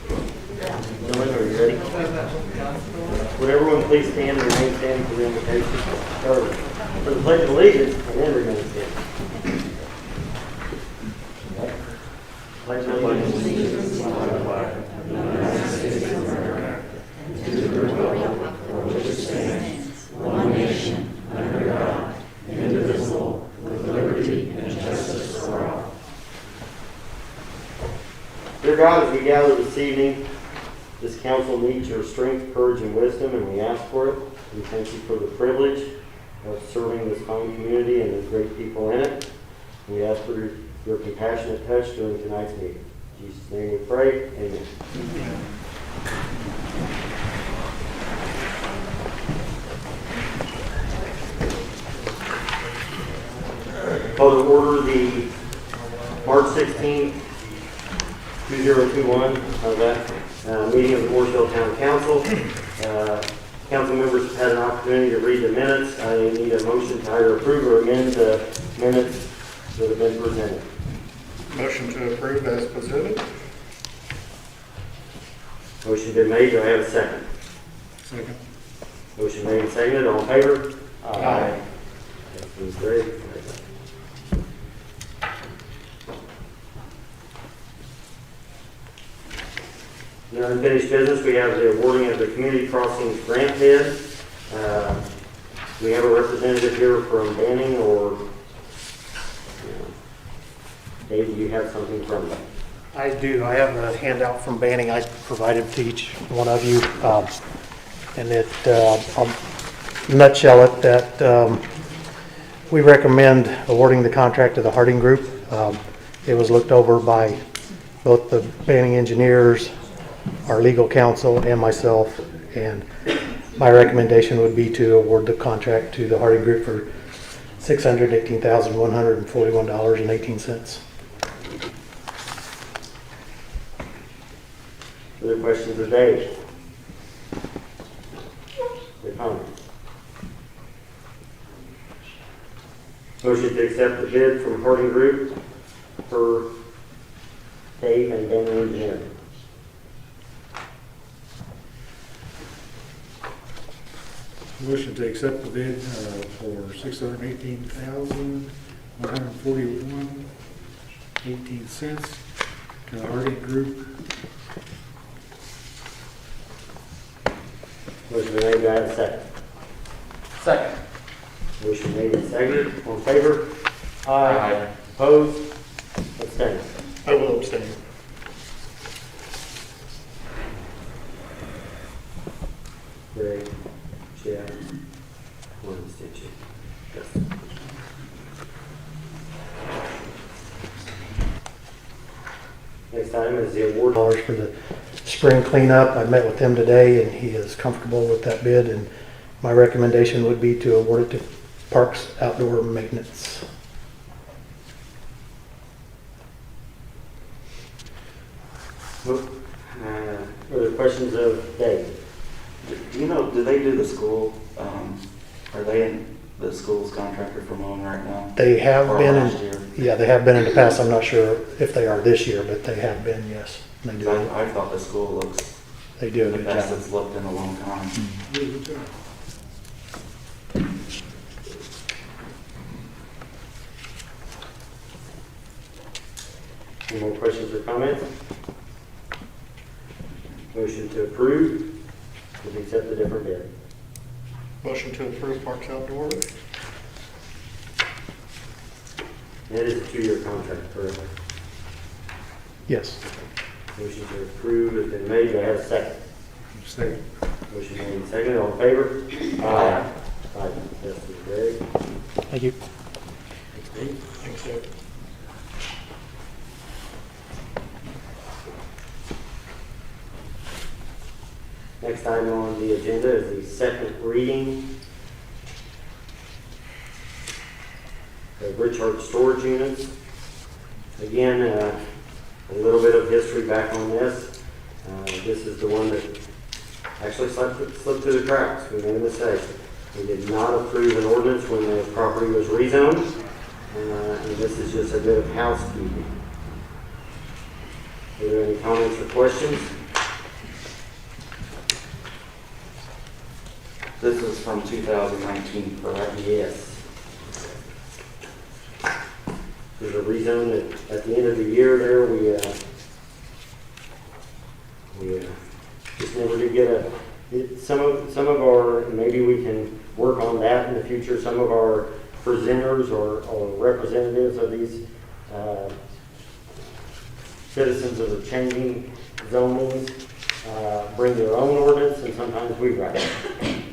Gentlemen, are you ready? Would everyone please stand and remain standing for the invocation? Or for the Pledge of Allegiance, and then remain standing. Pledge of Allegiance to the flag of the United States of America, and to the republic for which it stands, one nation, under God, indivisible, with liberty and justice for all. Dear God, as we gather this evening, this council needs your strength, courage, and wisdom, and we ask for it. We thank you for the privilege of serving this fine community and the great people in it. We ask for your compassionate touch during tonight's meeting. In Jesus' name we pray. Amen. Call to order the March 16th, 2021 meeting of the Mooresville Town Council. Council members have had an opportunity to read the minutes. I need a motion to either approve or amend the minutes that have been presented. Motion to approve as presented. Motion been made. Do I have a second? Second. Motion made and seconded. All in favor? Aye. That seems great. In unfinished business, we have the awarding of the Community Crossings grant bid. We have a representative here from Banning, or Dave, do you have something from them? I do. I have a handout from Banning I provided to each one of you. And it, I'll nutshell it, that we recommend awarding the contract to the Harding Group. It was looked over by both the Banning engineers, our legal counsel, and myself, and my recommendation would be to award the contract to the Harding Group for $618,141.18. Other questions of Dave? Your comments? Motion to accept the bid from Harding Group for Dave and Banning Engineering. Motion to accept the bid for $618,141.18 to the Harding Group. Motion made. Do I have a second? Second. Motion made and seconded. All in favor? Aye. Opposed? Abstained. I will abstain. Greg, Jeff, one abstention. Justin. Next item is the award. $1 for the spring cleanup. I met with him today and he is comfortable with that bid, and my recommendation would be to award it to Parks Outdoor Maintenance. Other questions of Dave? Do you know, do they do the school, are they in the school's contractor for mowing right now? They have Or been last in, year? yeah, they have been in the past. I'm not sure if they are this year, but they have been, yes. They do. I thought the school looks They do a the good best job. it's looked in a long time. Good job. Any more questions or comments? Motion to approve. Would accept the different bid. Motion to approve Parks Outdoor. That is a 2-year contract, correct? Yes. Motion to approve has been made. Do I have a second? Second. Motion made and seconded. All in favor? Aye. Aye. Yes, Greg. Thank you. Thanks, Dave. Next item on the agenda is the second reading of Richard storage units. Again, a little bit of history back on this. This is the one that actually slipped through the cracks. We made a mistake. We did not approve an ordinance when the property was rezoned, and this is just a bit of housekeeping. Are there any comments or questions? This is from 2019, correct? Yes. There's a rezone at the end of the year there, we just never did get some of our, maybe we can work on that in the future, some of our presenters or representatives of these citizens that are changing zonings bring their own ordinance, and sometimes we write it,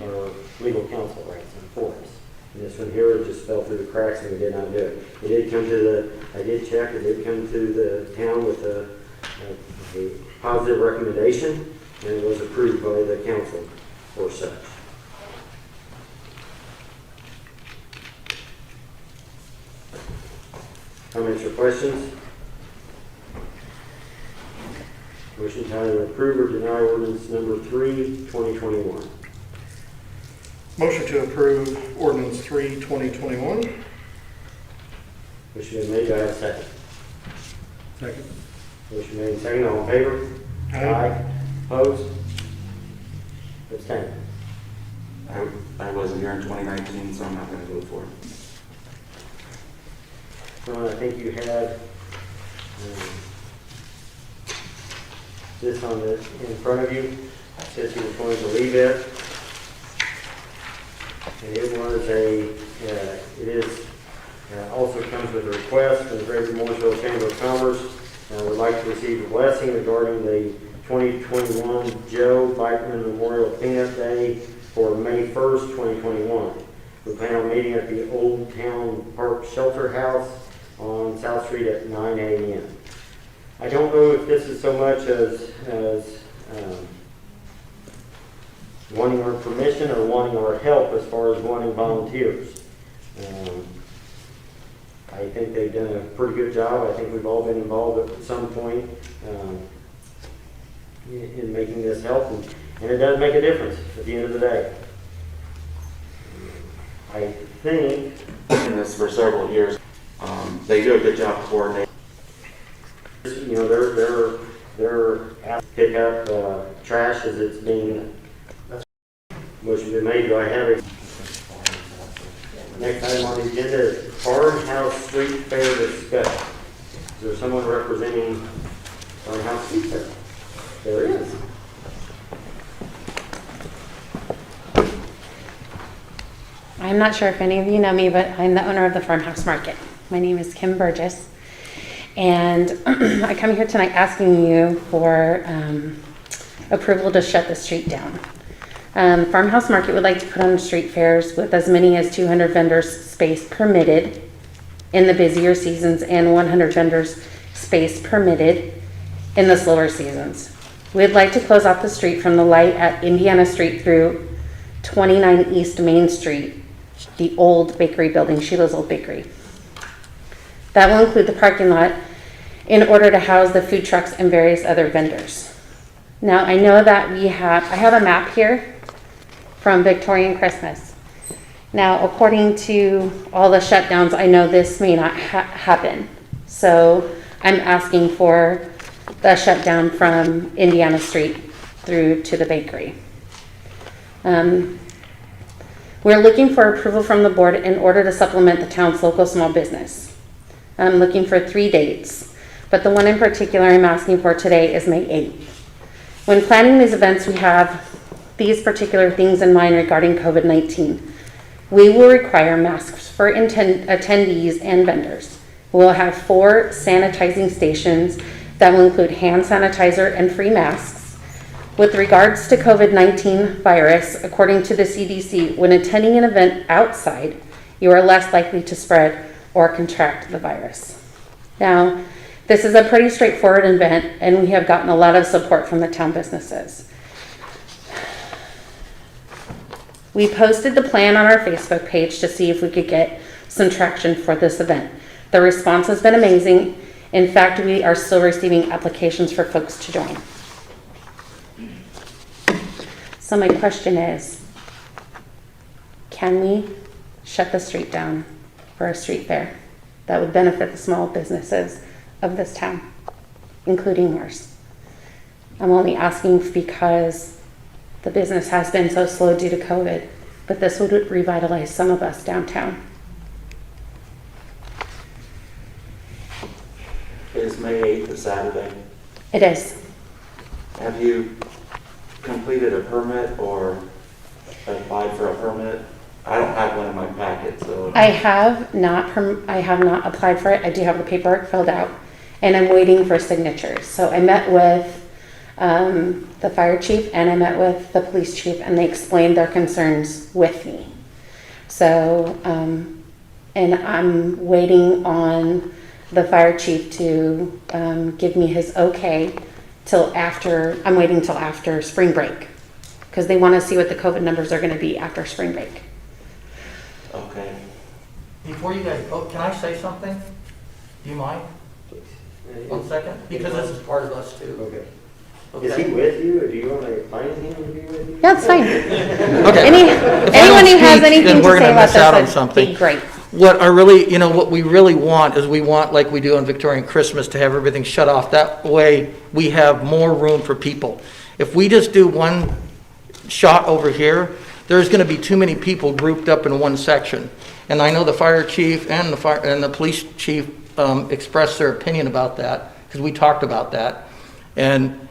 or legal counsel writes them for us. And this one here, it just fell through the cracks and we did not do it. It did come to I did check, it did come to the town with a positive recommendation, and it was approved by the council for such. Comments or questions? Motion to either approve or deny ordinance number 3, 2021. Motion to approve ordinance 3, 2021. Motion been made, do I have a second? Second. Motion made, second, all in favor? Aye. Opposed? Abstained. I wasn't here in 2019, so I'm not going to vote for it. I think you had this on in front of you. Says he was going to leave it. And it was also comes with a request from the Greater Mooresville Chamber of Commerce. Would like to receive a blessing regarding the 2021 Joe Bikeman Memorial Cleanup Day for May 1st, 2021. We plan on meeting at the Old Town Park Shelter House on South Street at 9 a.m. I don't know if this is so much as wanting our permission or wanting our help as far as wanting volunteers. I think they've done a pretty good job. I think we've all been involved at some point in making this help, and it does make a difference at the end of the day. I think In this for several years, they do a good job coordinating. you know they're asked to pick up trash as it's being. Motion been made. Do I have it? Next item on the agenda is Farmhouse Street Fair discussion. Is there someone representing Farmhouse Street Fair? There is. I'm not sure if any of you know me, but I'm the owner of the Farmhouse Market. My name is Kim Burgess, and I come here tonight asking you for approval to shut the street down. Farmhouse Market would like to put on street fairs with as many as 200 vendors space permitted in the busier seasons and 100 vendors space permitted in the slower seasons. We'd like to close off the street from the light at Indiana Street through 29 East Main Street, the old bakery building, Sheila's Old Bakery. That will include the parking lot in order to house the food trucks and various other vendors. Now, I know that I have a map here from Victorian Christmas. Now, according to all the shutdowns, I know this may not happen. So I'm asking for the shutdown from Indiana Street through to the bakery. We're looking for approval from the board in order to supplement the town's local small business. I'm looking for 3 dates, but the one in particular I'm asking for today is May 8th. When planning these events, we have these particular things in mind regarding COVID-19. We will require masks for attendees and vendors. We'll have 4 sanitizing stations that will include hand sanitizer and free masks. With regards to COVID-19 virus, according to the CDC, when attending an event outside, you are less likely to spread or contract the virus. Now, this is a pretty straightforward event, and we have gotten a lot of support from the town businesses. We posted the plan on our Facebook page to see if we could get some traction for this event. The response has been amazing. In fact, we are still receiving applications for folks to join. So my question is, can we shut the street down for a street fair that would benefit the small businesses of this town, including yours? I'm only asking because the business has been so slow due to COVID, but this would revitalize some of us downtown. Is May 8th a Saturday? It is. Have you completed a permit or applied for a permit? I don't have one in my packet, so. I have not applied for it. I do have the paperwork filled out, and I'm waiting for signatures. So I met with the fire chief and I met with the police chief, and they explained their concerns with me. So, and I'm waiting on the fire chief to give me his okay I'm waiting till after spring break, because they want to see what the COVID numbers are going to be after spring break. Okay. Before you guys vote, can I say something? Do you mind? 1 second? Because this is part of us too. Okay. Is he with you, or do you want to find him to be with you? Yeah, it's fine. Okay. Anyone who has anything then to we're say gonna about miss out on this would something. be great. What we really want is we want, like we do on Victorian Christmas, to have everything shut off. That way we have more room for people. If we just do one shot over here, there's going to be too many people grouped up in one section. And I know the fire chief and the police chief expressed their opinion about that, because we talked about that. And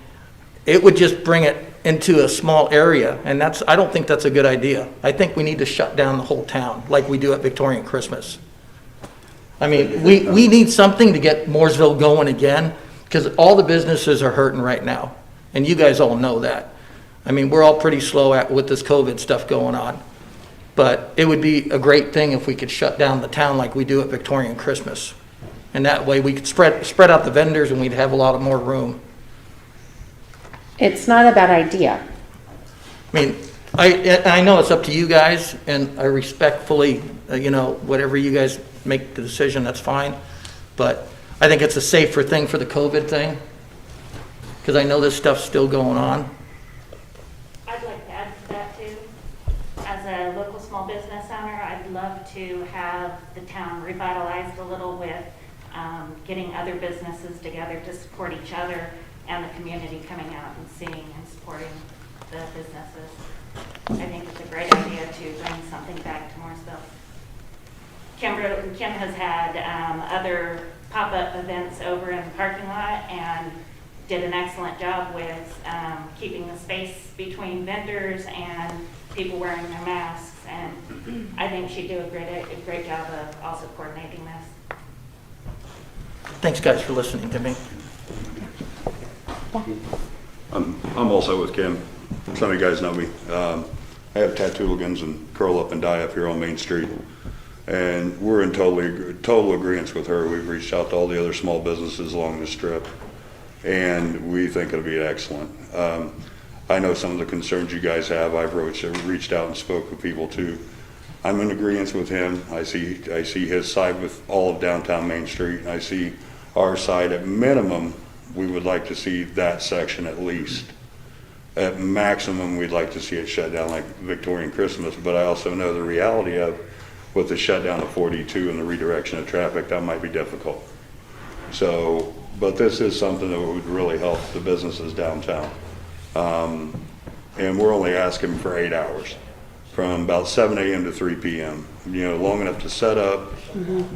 it would just bring it into a small area, and I don't think that's a good idea. I think we need to shut down the whole town like we do at Victorian Christmas. I mean, we need something to get Mooresville going again, because all the businesses are hurting right now, and you guys all know that. I mean, we're all pretty slow with this COVID stuff going on, but it would be a great thing if we could shut down the town like we do at Victorian Christmas, and that way we could spread out the vendors, and we'd have a lot of more room. It's not a bad idea. I mean, I know it's up to you guys, and I respectfully, whatever you guys make the decision, that's fine. But I think it's a safer thing for the COVID thing, because I know this stuff's still going on. I'd like to add to that too. As a local small business owner, I'd love to have the town revitalized a little with getting other businesses together to support each other, and the community coming out and seeing and supporting the businesses. I think it's a great idea to bring something back to Mooresville. Kim has had other pop-up events over in the parking lot and did an excellent job with keeping the space between vendors and people wearing their masks. And I think she'd do a great job of also coordinating this. Thanks, guys, for listening to me. I'm also with Kim. Some of you guys know me. I have tattooligans and curl up and die up here on Main Street. And we're in total agreement with her. We've reached out to all the other small businesses along the strip, and we think it'll be excellent. I know some of the concerns you guys have. I've reached out and spoke with people too. I'm in agreement with him. I see his side with all of downtown Main Street, and I see our side. At minimum, we would like to see that section at least. At maximum, we'd like to see it shut down like Victorian Christmas, but I also know the reality of with the shutdown of 42 and the redirection of traffic, that might be difficult. So, but this is something that would really help the businesses downtown. And we're only asking for 8 hours, from about 7 a.m. to 3 p.m. Long enough to set up,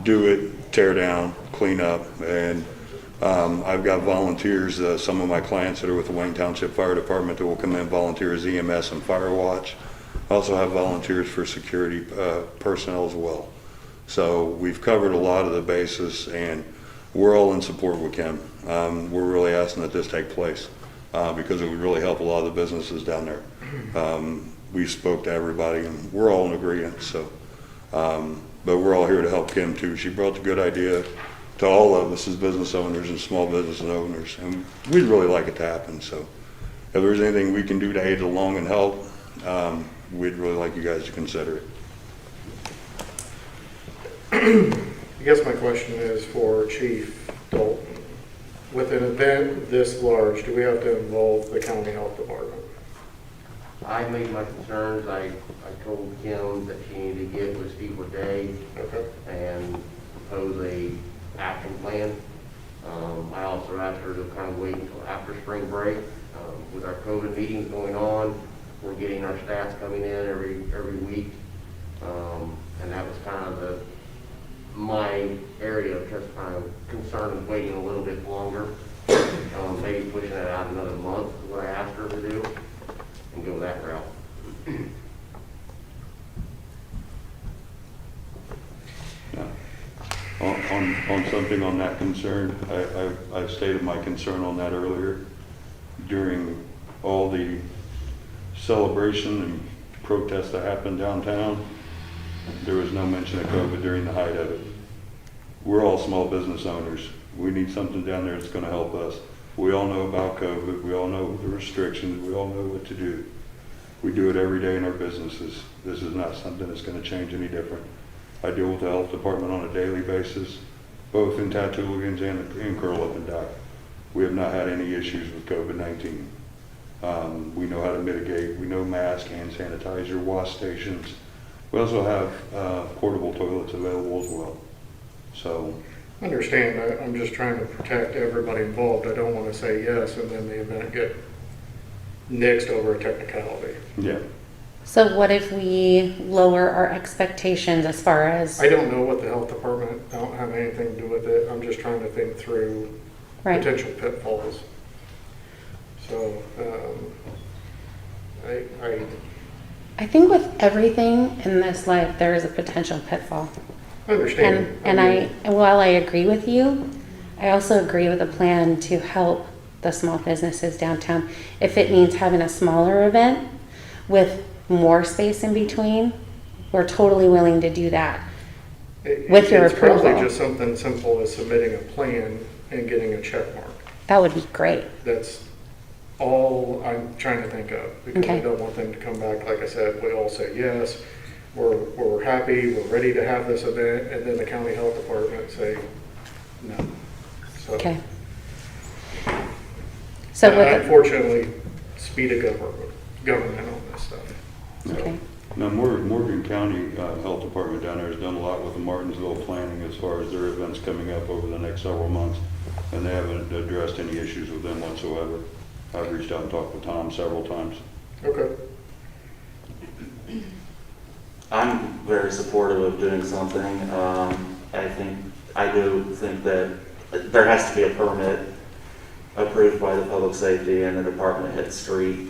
do it, tear down, clean up, and I've got volunteers, some of my clients that are with the Wayne Township Fire Department that will come in, volunteer as EMS and fire watch. I also have volunteers for security personnel as well. So we've covered a lot of the bases, and we're all in support with Kim. We're really asking that this take place because it would really help a lot of the businesses down there. We spoke to everybody, and we're all in agreement. So, but we're all here to help Kim too. She brought the good idea to all of us as business owners and small business owners, and we'd really like it to happen. So if there's anything we can do to aid along and help, we'd really like you guys to consider it. I guess my question is for Chief Dalton. With an event this large, do we have to involve the county health department? I made my concerns. I told Kim that she needed to get with Steve Day Okay. and propose a action plan. I also asked her to kind of wait until after spring break. With our COVID meetings going on, we're getting our stats coming in every week. And that was kind of my area of just kind of concern of waiting a little bit longer. Maybe pushing it out another month is what I asked her to do, and go that route. On something on that concern, I've stated my concern on that earlier. During all the celebration and protests that happened downtown, there was no mention of COVID during the height of it. We're all small business owners. We need something down there that's going to help us. We all know about COVID. We all know the restrictions. We all know what to do. We do it every day in our businesses. This is not something that's going to change any different. I deal with the health department on a daily basis, both in Tatooligans and in Curl Up and Dock. We have not had any issues with COVID-19. We know how to mitigate. We know mask, hand sanitizer, wash stations. We also have portable toilets available as well. So, I understand. I'm just trying to protect everybody involved. I don't want to say yes and then the event get nixed over a technicality. yeah. So what if we lower our expectations as far as, I don't know what the health department, I don't have anything to do with it. I'm just trying to think through right? potential pitfalls. So, I think with everything in this life, there is a potential pitfall. I understand. And while I agree with you, I also agree with a plan to help the small businesses downtown. If it means having a smaller event with more space in between, we're totally willing to do that. With your It's probably approval. just something simple as submitting a plan and getting a check mark. That would be great. That's all I'm trying to think of, because I Okay. don't want them to come back, like I said, we all say yes, we're happy, we're ready to have this event, and then the county health department say no. So, Okay. So with, unfortunately, speed of government on this stuff. okay. Now, Morgan County Health Department down there has done a lot with the Martinsville planning as far as their events coming up over the next several months, and they haven't addressed any issues with them whatsoever. I've reached out and talked with Tom several times. Okay. I'm very supportive of doing something. I do think that there has to be a permit approved by the public safety and the department head street,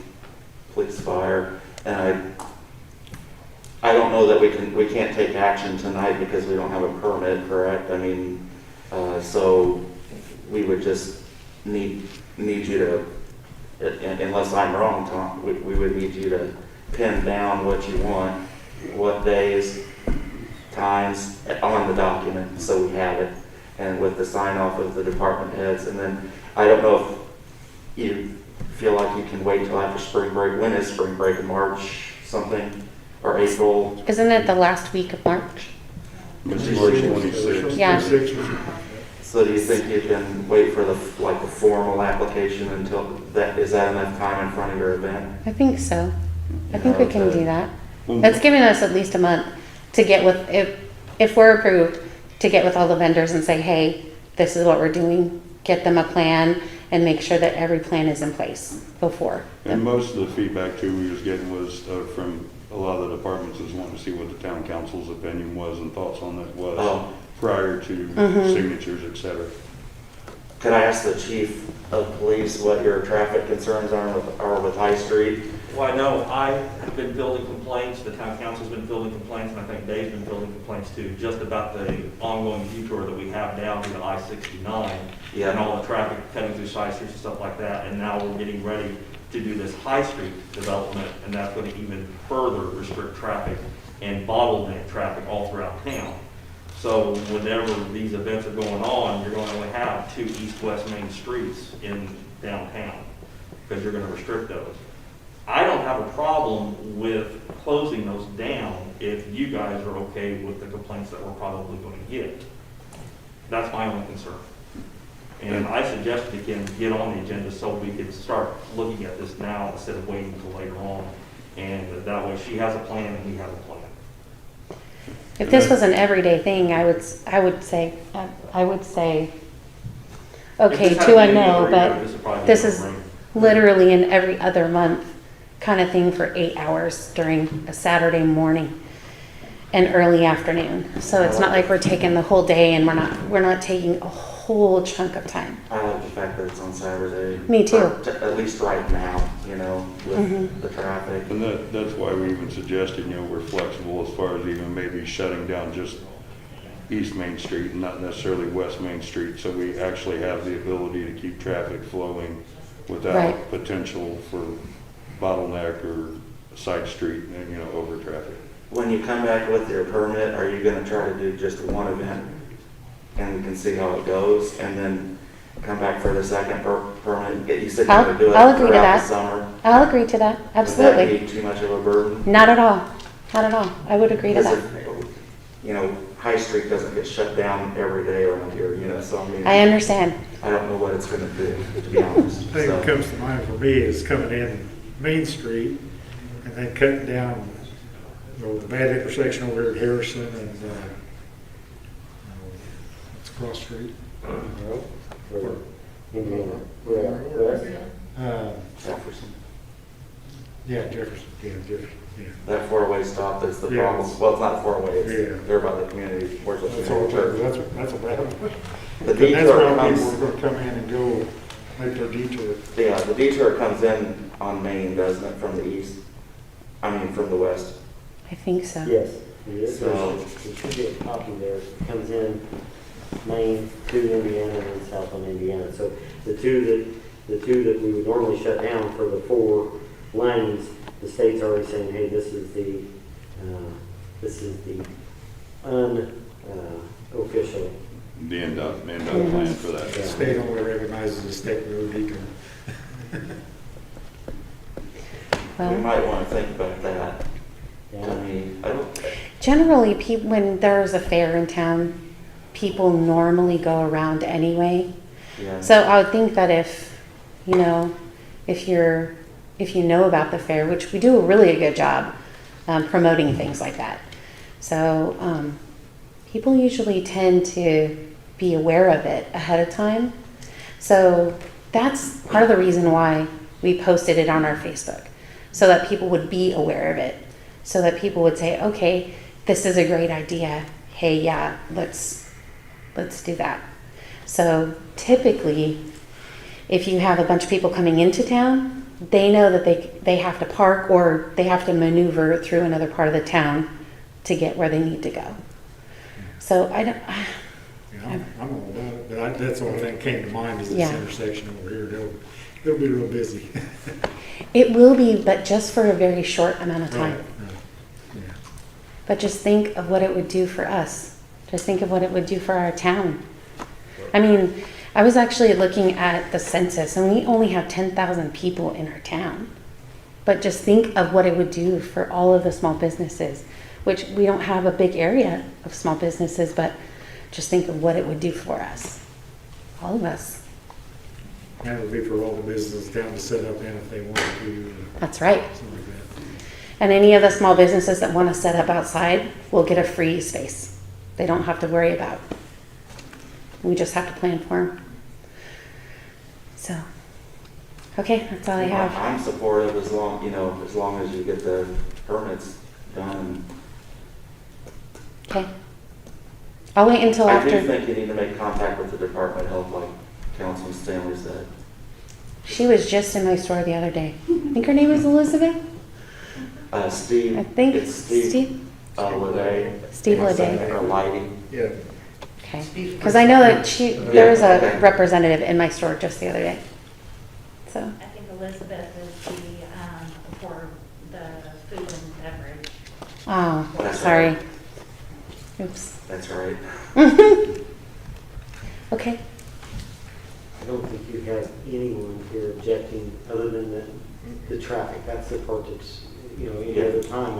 police, fire, and I don't know that we can't take action tonight because we don't have a permit, correct? I mean, so we would just need you to, unless I'm wrong, Tom, we would need you to pin down what you want, what days, times on the document, so we have it, and with the sign off of the department heads. And then I don't know if you feel like you can wait till after spring break. When is spring break? In March something, or April? Isn't it the last week of March? It's March 26th. Yeah. So do you think you can wait for the formal application until that, is that enough time in front of your event? I think so. I think we can Okay. do that. That's giving us at least a month to get with, if we're approved, to get with all the vendors and say, hey, this is what we're doing, get them a plan, and make sure that every plan is in place before. And most of the feedback too we was getting was from a lot of the departments is wanting to see what the town council's opinion was and thoughts on it was Oh. prior to signatures, et cetera. Could I ask the chief of police what your traffic concerns are with High Street? Well, I know I have been fielding complaints, the town council's been fielding complaints, and I think Dave's been fielding complaints too, just about the ongoing detour that we have down to the I-69 Yeah. and all the traffic cutting through side streets and stuff like that. And now we're getting ready to do this High Street development, and that's going to even further restrict traffic and bottleneck traffic all throughout town. So whenever these events are going on, you're going to only have 2 east-west main streets in downtown because you're going to restrict those. I don't have a problem with closing those down if you guys are okay with the complaints that we're probably going to get. That's my only concern. And I suggested we can get on the agenda so we can start looking at this now instead of waiting until later on And that way she has a plan and we have a plan. If this was an everyday thing, I would say, okay, If this to a happened any no, other year, but this would probably be this a is no-brainer. literally an every other month kind of thing for 8 hours during a Saturday morning and early afternoon. So it's not like we're taking the whole day and we're not taking a whole chunk of time. I like the fact that it's on Saturday. Me too. Or at least right now, you know, with Mhm. the traffic. And that's why we even suggested, we're flexible as far as even maybe shutting down just East Main Street and not necessarily West Main Street, so we actually have the ability to keep traffic flowing without Right. potential for bottleneck or side street, over traffic. When you come back with your permit, are you gonna try to do just one event? And we can see how it goes, and then come back for the second permit? You said you're gonna do it I'll agree to throughout that. the summer. I'll agree to that, Would absolutely. that be too much of a burden? Not at all, not at all. I would agree to Because that. High Street doesn't get shut down every day around here, so I mean. I understand. I don't know what it's gonna do, to be honest. The thing that comes to mind for me is coming in Main Street and then cutting down, the bad intersection over here at Harrison and, it's cross street. Indiana. West. Jefferson. Yeah, Jefferson, yeah. That four-way stop is the Yeah. problem. Well, it's not a four-way, Yeah. it's there by the community. Where's That's all, the that's a bad one. The That's detour where people comes, are gonna come in and go make their detour. yeah, the detour comes in on Main, doesn't it, from the east? I mean, from the west. I think so. Yes, it is. So- There should be a copy there. It comes in Maine to Indiana and then south on Indiana. So the two that we would normally shut down for the 4 lanes, the state's already saying, hey, this is the unofficial. The end up plan for that. The state only recognizes the state road detour. We Well, might want to think about that. Yeah. I mean, I don't, generally, when there's a fair in town, people normally go around anyway. yeah. So I would think that if you know about the fair, which we do a really good job promoting things like that. So people usually tend to be aware of it ahead of time. So that's part of the reason why we posted it on our Facebook, so that people would be aware of it, so that people would say, okay, this is a great idea. Hey, yeah, let's do that. So typically, if you have a bunch of people coming into town, they know that they have to park or they have to maneuver through another part of the town to get where they need to go. So I don't, I'm all about it, but that's the only thing that came to mind is this Yeah. intersection over here. It'll be real busy. it will be, but just for a very short amount of time. Right. Yeah. But just think of what it would do for us. Just think of what it would do for our town. I mean, I was actually looking at the census, and we only have 10,000 people in our town. But just think of what it would do for all of the small businesses, which we don't have a big area of small businesses, but just think of what it would do for us, all of us. And it would be for all the businesses down to set up in if they wanted to, That's right. something like that. And any of the small businesses that want to set up outside will get a free space. They don't have to worry about. We just have to plan for them. So, okay, that's all I have. I'm supportive as long as you get the permits done. Okay. I'll wait until I do after. think you need to make contact with the Department of Health, like Councilman Stanley said. She was just in my store the other day. I think her name is Elizabeth. Steve. I think It's Steve. Lede. Steve Lede. Or Lighting. Yeah, Okay. Because I know that there was a okay. representative in my store just the other day. So, I think Elizabeth is for the food and beverage. oh, That's sorry. right. Oops. That's right. Okay. I don't think you have anyone here objecting other than the traffic. That's the part that's, any other time,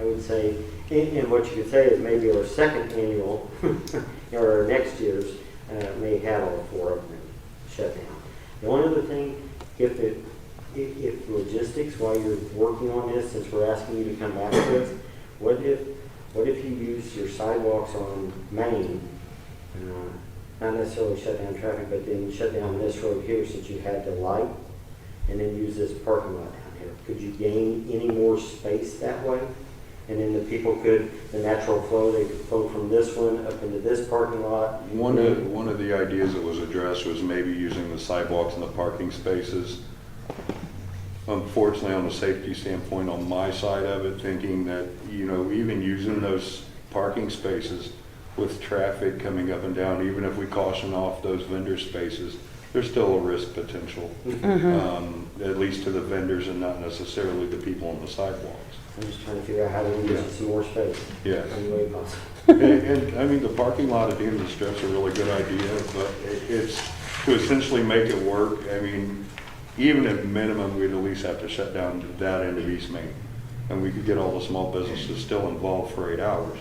I would say, and what you could say is maybe our second annual, or our next year's, may have all 4 of them shut down. The only other thing, if it if logistics, while you're working on this, since we're asking you to come back to us, what if you use your sidewalks on Main, not necessarily shut down traffic, but then shut down this road here since you had the light, and then use this parking lot down here? Could you gain any more space that way? And then the people could, the natural flow, they could flow from this one up into this parking lot. One of the ideas that was addressed was maybe using the sidewalks and the parking spaces. Unfortunately, on the safety standpoint, on my side of it, thinking that, you know, even using those parking spaces with traffic coming up and down, even if we caution off those vendor spaces, there's still a risk potential, at least to the vendors and not necessarily the people on the sidewalks. I'm just trying to figure out how to use some more space. Yeah. Any way possible. And I mean, the parking lot at the end of the strip's a really good idea, but it's to essentially make it work. I mean, even at minimum, we'd at least have to shut down that end of East Main. And we could get all the small businesses still involved for 8 hours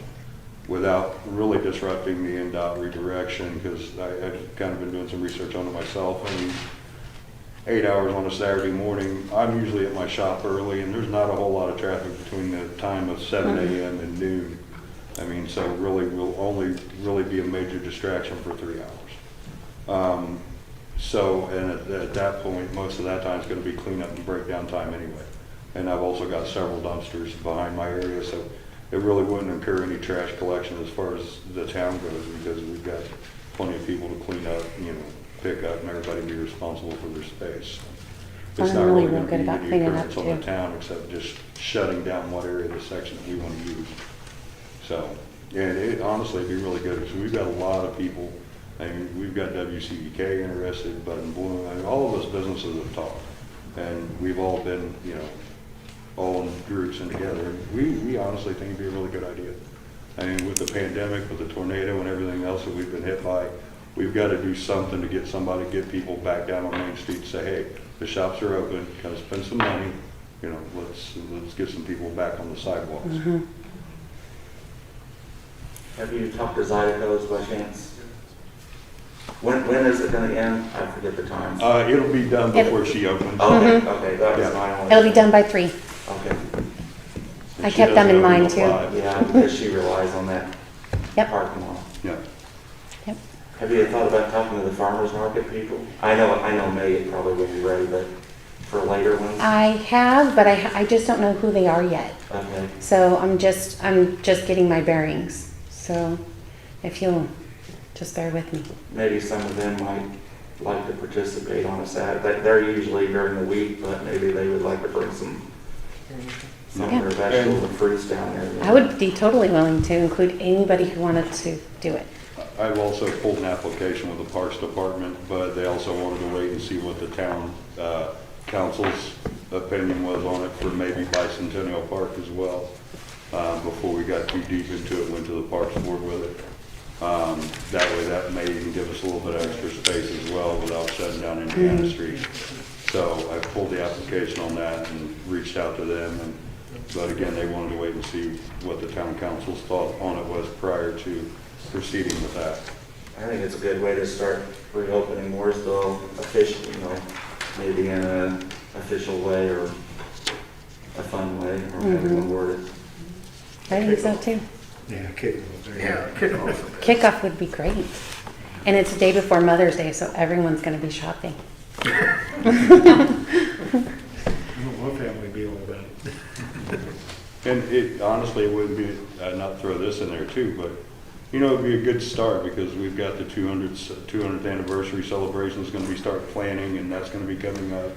without really disrupting the NDOT redirection, because I've kind of been doing some research on it myself. I mean, 8 hours on a Saturday morning, I'm usually at my shop early, and there's not a whole lot of traffic between the time of 7 a.m. and noon. I mean, so really will only really be a major distraction for 3 hours. And at that point, most of that time is going to be cleanup and breakdown time anyway. And I've also got several dumpsters behind my area, so it really wouldn't incur any trash collection as far as the town goes, because we've got plenty of people to clean up, you know, pick up, and everybody be responsible for their space. It's not really going to be any occurrence on the town, except just shutting down what area of the section that we want to use. So, and it honestly it'd be really good, because we've got a lot of people. I mean, we've got WCBK interested, Bud and Bloom, I mean, all of those businesses have talked, and we've all been, you know, all in groups and together. And we honestly think it'd be a really good idea. I mean, with the pandemic, with the tornado and everything else that we've been hit by, we've got to do something to get people back down on Main Street and say, hey, the shops are open, kind of spend some money, you know, let's get some people back on the sidewalks. Have you talked to Zydeco's by chance? When is it gonna end? I forget the time. It'll be done before she opens. Okay, that was my only. It'll be done by 3. Okay, I kept them in mind too. yeah, because she relies on that parking lot. Yeah. Yep. Have you thought about talking to the farmer's market people? I know May it probably would be ready, but for later ones? I have, but I just don't know who they are yet. Okay. So I'm just getting my bearings. So if you'll just bear with me. Maybe some of them might like to participate on a Saturday. They're usually during the week, but maybe they would like to bring some of their vegetables and fruits down there. I would be totally willing to include anybody who wanted to do it. I've also pulled an application with the Parks Department, but they also wanted to wait and see what the town council's opinion was on it for maybe Bicentennial Park as well. Before we got too deep into it, went to the Parks Board with it. That way that may even give us a little bit of extra space as well without shutting down Indiana Street. So I pulled the application on that and reached out to them. But again, they wanted to wait and see what the town council's thought on it was prior to proceeding with that. I think it's a good way to start reopening Mooresville officially, you know, maybe in an official way or a fun way, or however you want to word it. I think so too. Yeah, kickoff. Kickoff. Kickoff would be great. And it's the day before Mother's Day, so everyone's going to be shopping. I don't know what family be all about it. And it honestly, it wouldn't be, not throw this in there too, but you know, it'd be a good start because we've got the 200th anniversary celebration is going to be start planning, and that's going to be coming up.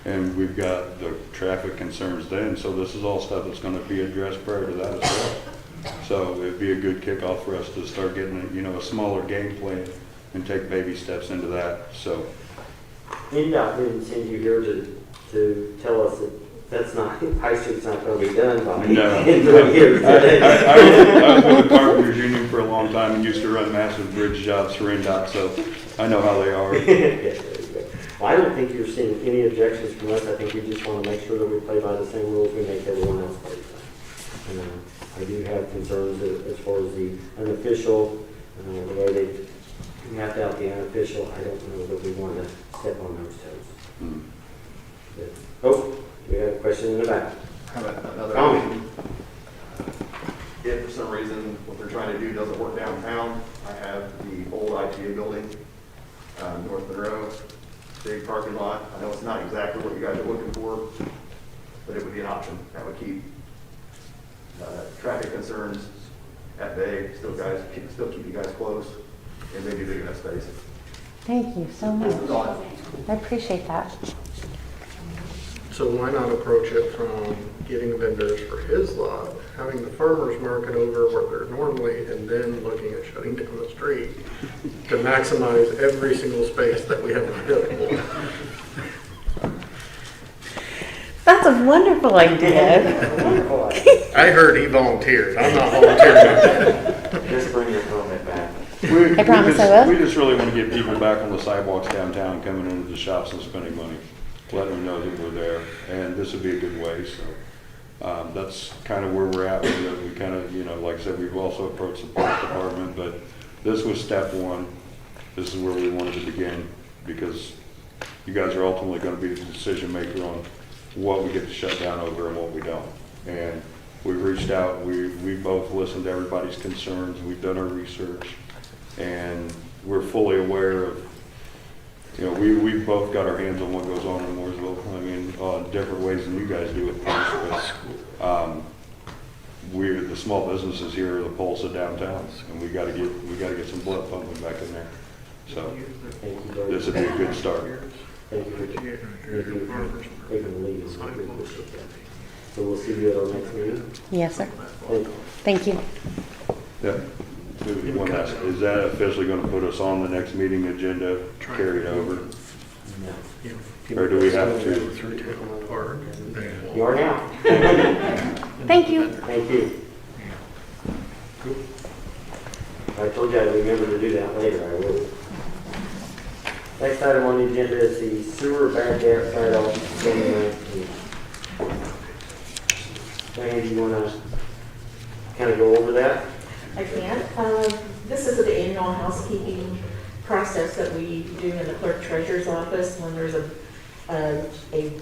And we've got the traffic concerns then, so this is all stuff that's going to be addressed prior to that as well. So it'd be a good kickoff for us to start getting, you know, a smaller game plan and take baby steps into that. So NDOT didn't send you here to tell us that that's not, High Street's not going to be done by no. in 3 years. I was with the Carpenters Union for a long time and used to run massive bridge jobs for NDOT, so I know how they are. Yeah, there you go. Well, I don't think you're seeing any objections from us. I think we just want to make sure that we play by the same rules we make everyone else play by. And I do have concerns as far as the unofficial, the way they mapped out the unofficial. I don't know that we want to step on those toes. Oh, we have a question in the back. How about another Comment. option? If for some reason what they're trying to do doesn't work downtown, I have the old IGA building, North Monroe, big parking lot. I know it's not exactly what you guys are looking for, but it would be an option. That would keep traffic concerns at bay, still keep you guys close, and maybe big enough space. Thank you so much. I appreciate that. So why not approach it from getting vendors for his lot, having the farmer's market over where they're normally, and then looking at shutting down the street to maximize every single space that we have available? That's a wonderful idea. I heard he volunteered. I'm not volunteering. Just bring your permit back. I promise I will. We just really want to get people back on the sidewalks downtown, coming into the shops and spending money, letting them know that we're there, and this would be a good way, so. That's kind of where we're at with it. We kind of, like I said, we've also approached the parks department, but this was step one. This is where we wanted to begin, because you guys are ultimately going to be the decision maker on what we get to shut down over and what we don't. And we've reached out, we both listened to everybody's concerns, we've done our research, and we're fully aware of, we've both got our hands on what goes on in Mooresville. I mean, different ways than you guys do with things, but we're the small businesses here are the pulse of downtown, and we got to get some blood pumping back in there. So this would be a good start. Thank you for taking the lead. We appreciate that. So we'll see you at our next meeting. Yes, sir. Thank you. Thank you. Yeah. One last, is that officially going to put us on the next meeting agenda, carried over? Or do we have to? You are now. Thank you. Thank you. I told you I'd remember to do that later. I will. Next item on the agenda is the sewer bad debt write-off 2019. Diane, do you want to kind of go over that? I can. This is an annual housekeeping process that we do in the clerk treasurer's office when there's a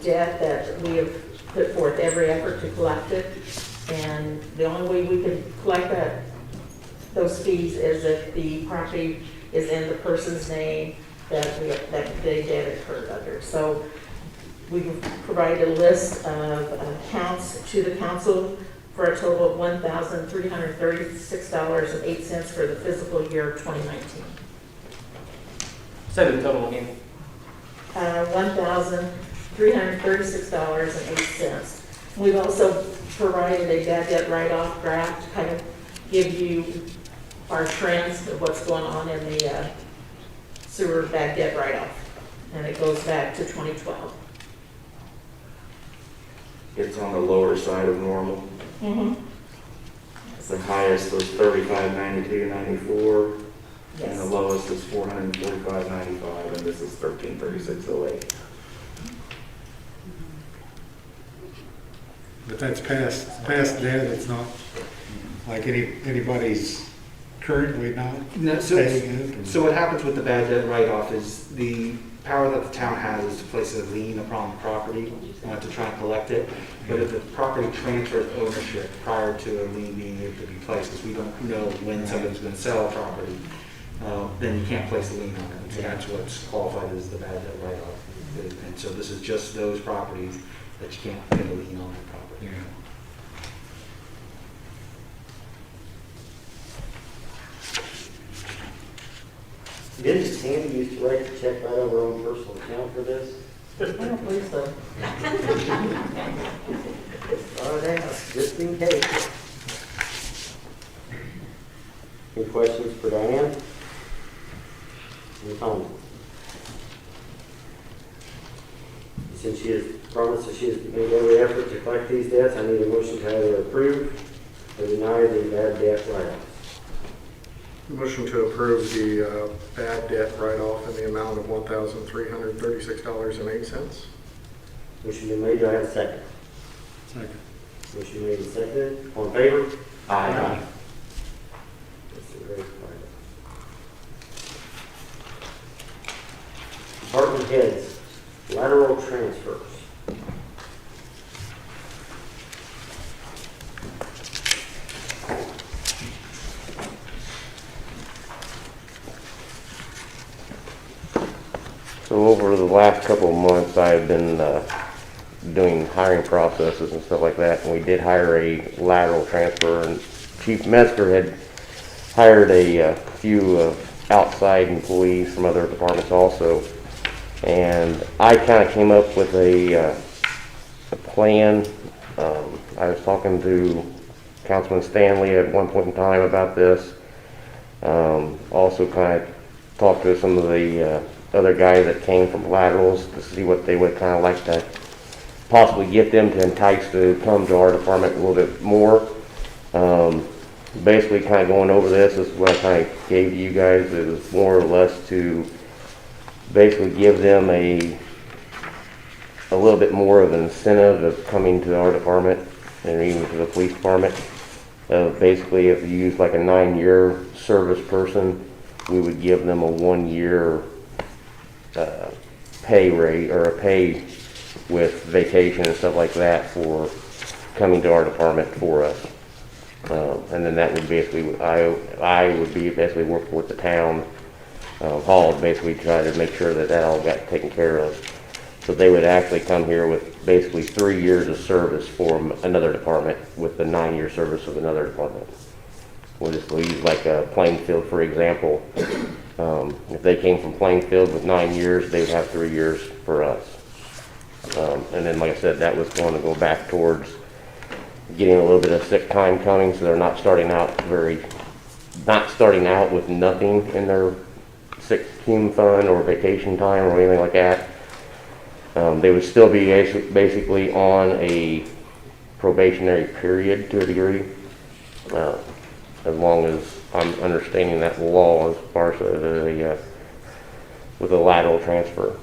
debt that we have put forth every effort to collect it. And the only way we can collect those fees is if the property is in the person's name that the debt occurred under. So we've provided a list of accounts to the council for a total of $1,336.08 for the fiscal year of 2019. Say the total again. $1,336.08. We've also provided a bad debt write-off graph to kind of give you our trends of what's going on in the sewer bad debt write-off. And it goes back to 2012. It's on the lower side of normal. Mm-hmm. The highest was 3592.94, Yes. and the lowest is 445.95, and this is 1336.08. But that's past debt, it's not like anybody's currently not No, paying it. so what happens with the bad debt write-off is the power that the town has is to place a lien upon the property to try and collect it. But if the property transfers ownership prior to a lien being able to be placed, because we don't know when somebody's going to sell a property, then you can't place a lien on it. And so that's what's qualified as the bad debt write-off. And so this is just those properties that you can't put a lien on that property. Didn't Sandy used to write the check right over her own personal account for this? I don't believe so. Oh, that's just in case. Any questions for Diane? Any comments? Since she has promised that she has made every effort to collect these debts, I need a motion to either approve or deny the bad debt write-offs. Motion to approve the bad debt write-off in the amount of $1,336.08. Motion been made, do I have a second? Second. Motion made and seconded, all in favor? Aye. That's a great part. Department heads, lateral transfers. So over the last couple of months, I've been doing hiring processes and stuff like that, and we did hire a lateral transfer, and Chief Metzger had hired a few outside employees from other departments also, and I kind of came up with a plan. I was talking to Councilman Stanley at one point in time about this. Also kind of talked to some of the other guys that came from laterals to see what they would kind of like to possibly get them to entice to come to our department a little bit more. Basically kind of going over this is what I kind of gave to you guys. It was more or less to basically give them a little bit more of an incentive of coming to our department and even to the police department. Basically, if you use like a 9-year service person, we would give them a 1-year pay rate or a pay with vacation and stuff like that for coming to our department for us. And then that would basically, I would be basically working with the town hall, basically try to make sure that all got taken care of. So they would actually come here with basically 3 years of service for another department with the 9-year service of another department. We'll use like Plainfield, for example. If they came from Plainfield with 9 years, they would have 3 years for us. And then, like I said, that was going to go back towards getting a little bit of sick time coming, so they're not starting out with nothing in their sick team fund or vacation time or anything like that. They would still be basically on a probationary period to a degree, as long as I'm understanding that law as far as with a lateral transfer.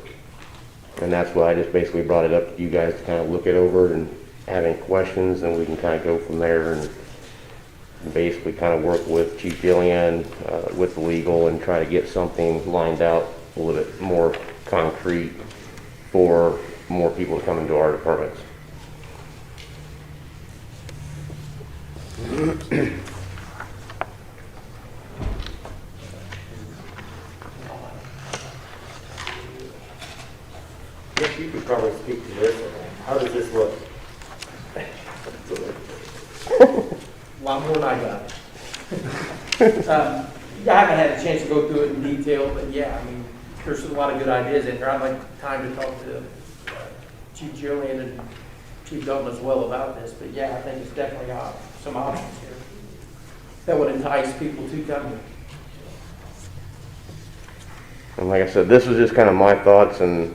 And that's why I just basically brought it up to you guys to kind of look it over and have any questions, and we can kind of go from there and basically kind of work with Chief Gillian, with the legal, and try to get something lined out a little bit more concrete for more people to come into our departments. Yes, you could probably speak to this. How does this look? A lot more than I got. Yeah, I haven't had a chance to go through it in detail, but yeah, I mean, there's a lot of good ideas in there. I'd like time to talk to Chief Julian and Chief Dalton as well about this, but yeah, I think it's definitely some options here that would entice people to come here. And like I said, this was just kind of my thoughts, and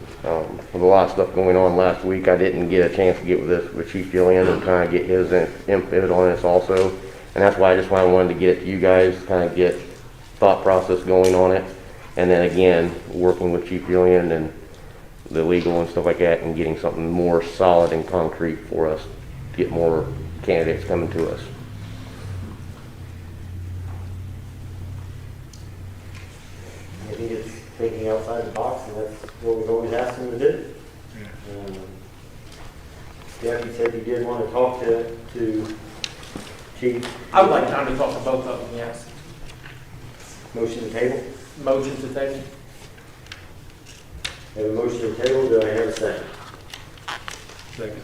with a lot of stuff going on last week, I didn't get a chance to get with this with Chief Gillian and kind of get his input on this also. And that's why I just wanted to get it to you guys, kind of get thought process going on it. And then again, working with Chief Gillian and the legal and stuff like that, and getting something more solid and concrete for us to get more candidates coming to us. I think it's thinking outside the box, and that's what we've always asked them to do. Yeah, you said you did want to talk to Chief. I would like time to talk to both of them, yes. Motion to table? Motion to table. I have a motion to table, do I have a second? Second.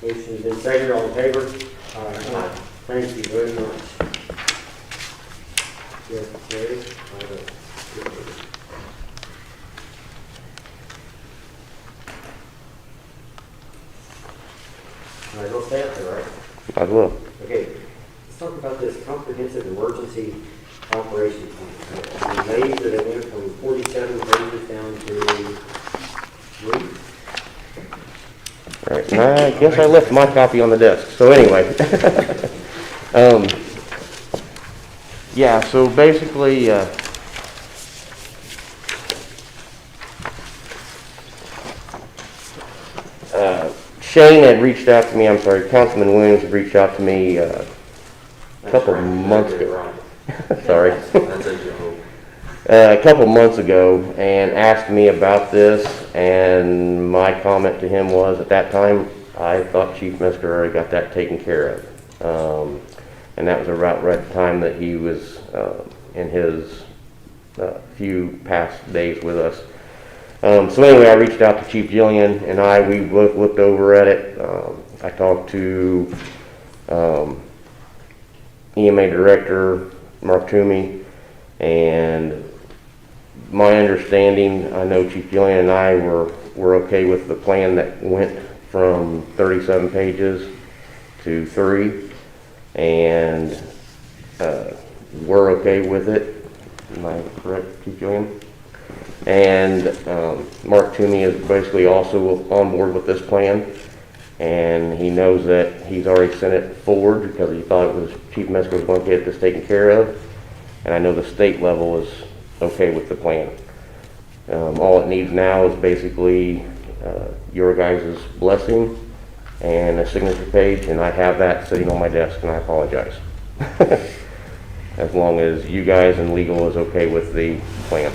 Motion's been seconded, all in favor? Aye. Thank you very much. Yes, Jerry? All right, we'll stay up there, right? Might as well. Okay, let's talk about this comprehensive emergency operations plan. I'm amazed that it went from 47 pages down to 3. Right, and I guess I left my copy on the desk. So anyway, yeah. So basically, Shane had reached out to me. I'm sorry, Councilman Williams had reached out to me a couple of months ago. Sorry. A couple months ago, and asked me about this, and my comment to him was, at that time, I thought Chief Metzger already got that taken care of. And that was right at the time that he was in his few past days with us. So anyway, I reached out to Chief Jillian and we both looked over at it. I talked to EMA Director Mark Toomey, and my understanding, I know Chief Jillian and I were okay with the plan that went from 37 pages to 3, and we're okay with it. Am I correct, Chief Jillian? And Mark Toomey is basically also on board with this plan, and he knows that he's already sent it forward because he thought it was Chief Metzger was going to get this taken care of, and I know the state level is okay with the plan. All it needs now is basically your guys' blessing and a signature page, and I have that sitting on my desk, and I apologize. As long as you guys and legal is okay with the plan.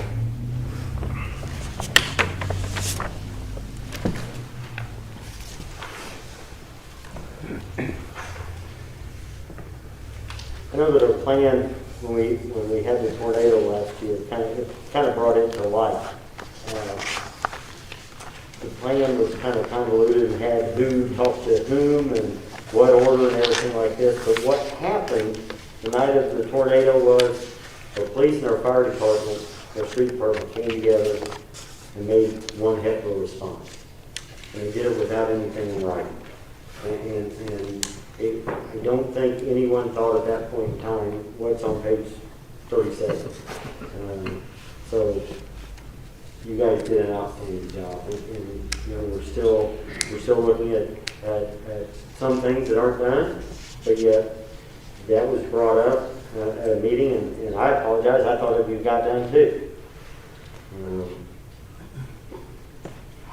I know that our plan, when we had the tornado last year, kind of brought it to light. The plan was kind of convoluted and had who talked to whom and what order and everything like this. But what happened the night of the tornado was our police and our fire department, our street department came together and made one heck of a response. And they did it without anything in writing. I don't think anyone thought at that point in time what's on page 37. So you guys did an outstanding job, and you know, we're still looking at some things that aren't done, but yet that was brought up at a meeting, and I apologize. I thought it got done too.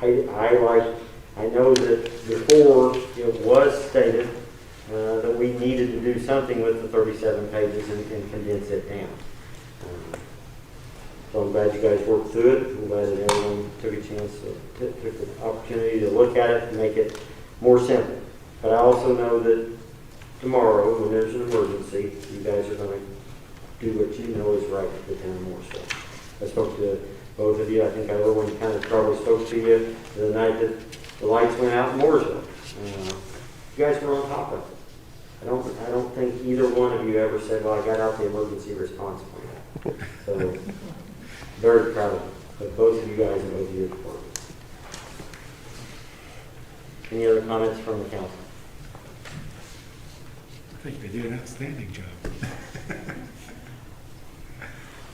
I know that before it was stated that we needed to do something with the 37 pages and condense it down. So I'm glad you guys worked through it. I'm glad that everyone took a chance took the opportunity to look at it and make it more simple. But I also know that tomorrow, when there's an emergency, you guys are going to do what you know is right for the town of Mooresville. I spoke to both of you. I think everyone kind of probably spoke to you the night that the lights went out in Mooresville. You guys were on top of it. I don't think either one of you ever said, well, I got out the emergency response plan. So, very proud of both of you guys and both of your departments. Any other comments from the council? I think they did an outstanding job.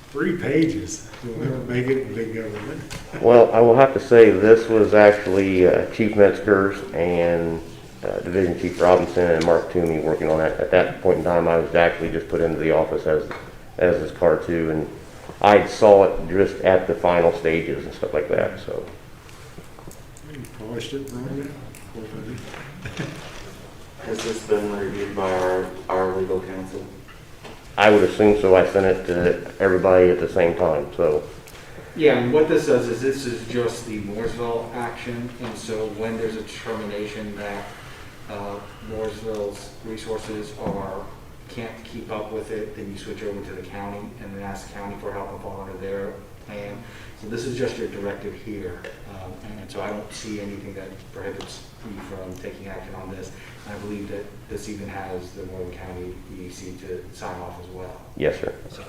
3 pages. You'll never make it in big government. Well, I will have to say this was actually Chief Metzger's and Division Chief Robinson and Mark Toomey working on that. At that point in time, I was actually just put into the office as this car too, and I saw it just at the final stages and stuff like that. So. You polished it wrong. Has this been reviewed by our legal counsel? I would assume so. I sent it to everybody at the same time. So. Yeah, and what this does is this is just the Mooresville action, and so when there's a determination that Mooresville's resources can't keep up with it, then you switch over to the county and then ask the county for help and fall under their plan. So this is just your directive here, and so I don't see anything that prohibits you from taking action on this. And I believe that this even has the Morgan County EDC to sign off as well. Yes, sir. So.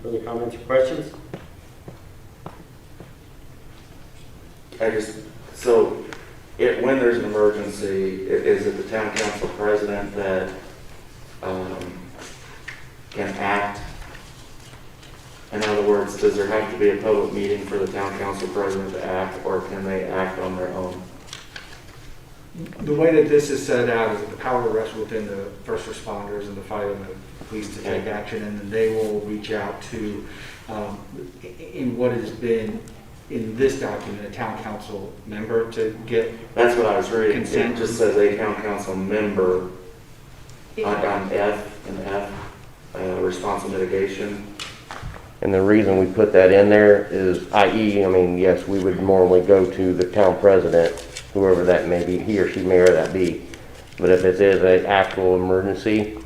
Further comments or questions? When there's an emergency, is it the town council president that can act? In other words, does there have to be a public meeting for the town council president to act, or can they act on their own? The way that this is set out is that the power rests within the first responders and the fire and the police to take action, and then they will reach out to, in what has been in this document, a town council member to get. That's what I was reading. Consent. It just says a town council member on F and F, response mitigation. And the reason we put that in there is, i.e., I mean, yes, we would normally go to the town president, whoever that may be, he or she may or that be. But if it is an actual emergency,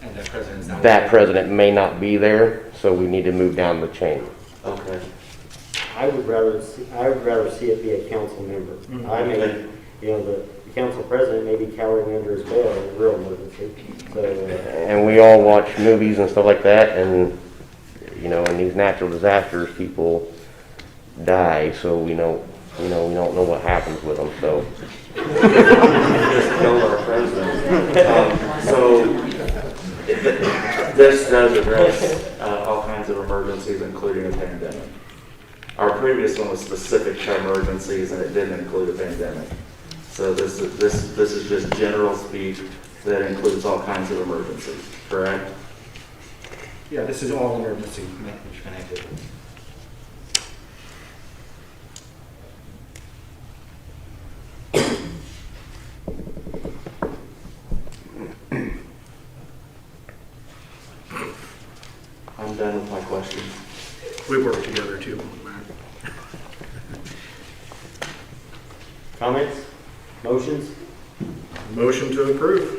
And that president's not. That president may not be there, so we need to move down the chain. Okay. I would rather see it be a council member. I may, the council president may be cowering under his bed in a real emergency, so. And we all watch movies and stuff like that, and, in these natural disasters, people die, so we don't know what happens with them, so. Just killed our president. This does address all kinds of emergencies, including a pandemic. Our previous one was specific to emergencies, and it didn't include a pandemic. So this is just general speech that includes all kinds of emergencies, correct? Yeah, this is all emergency connected. I'm done with my questions. We work together too on that. Comments? Motions? Motion to approve.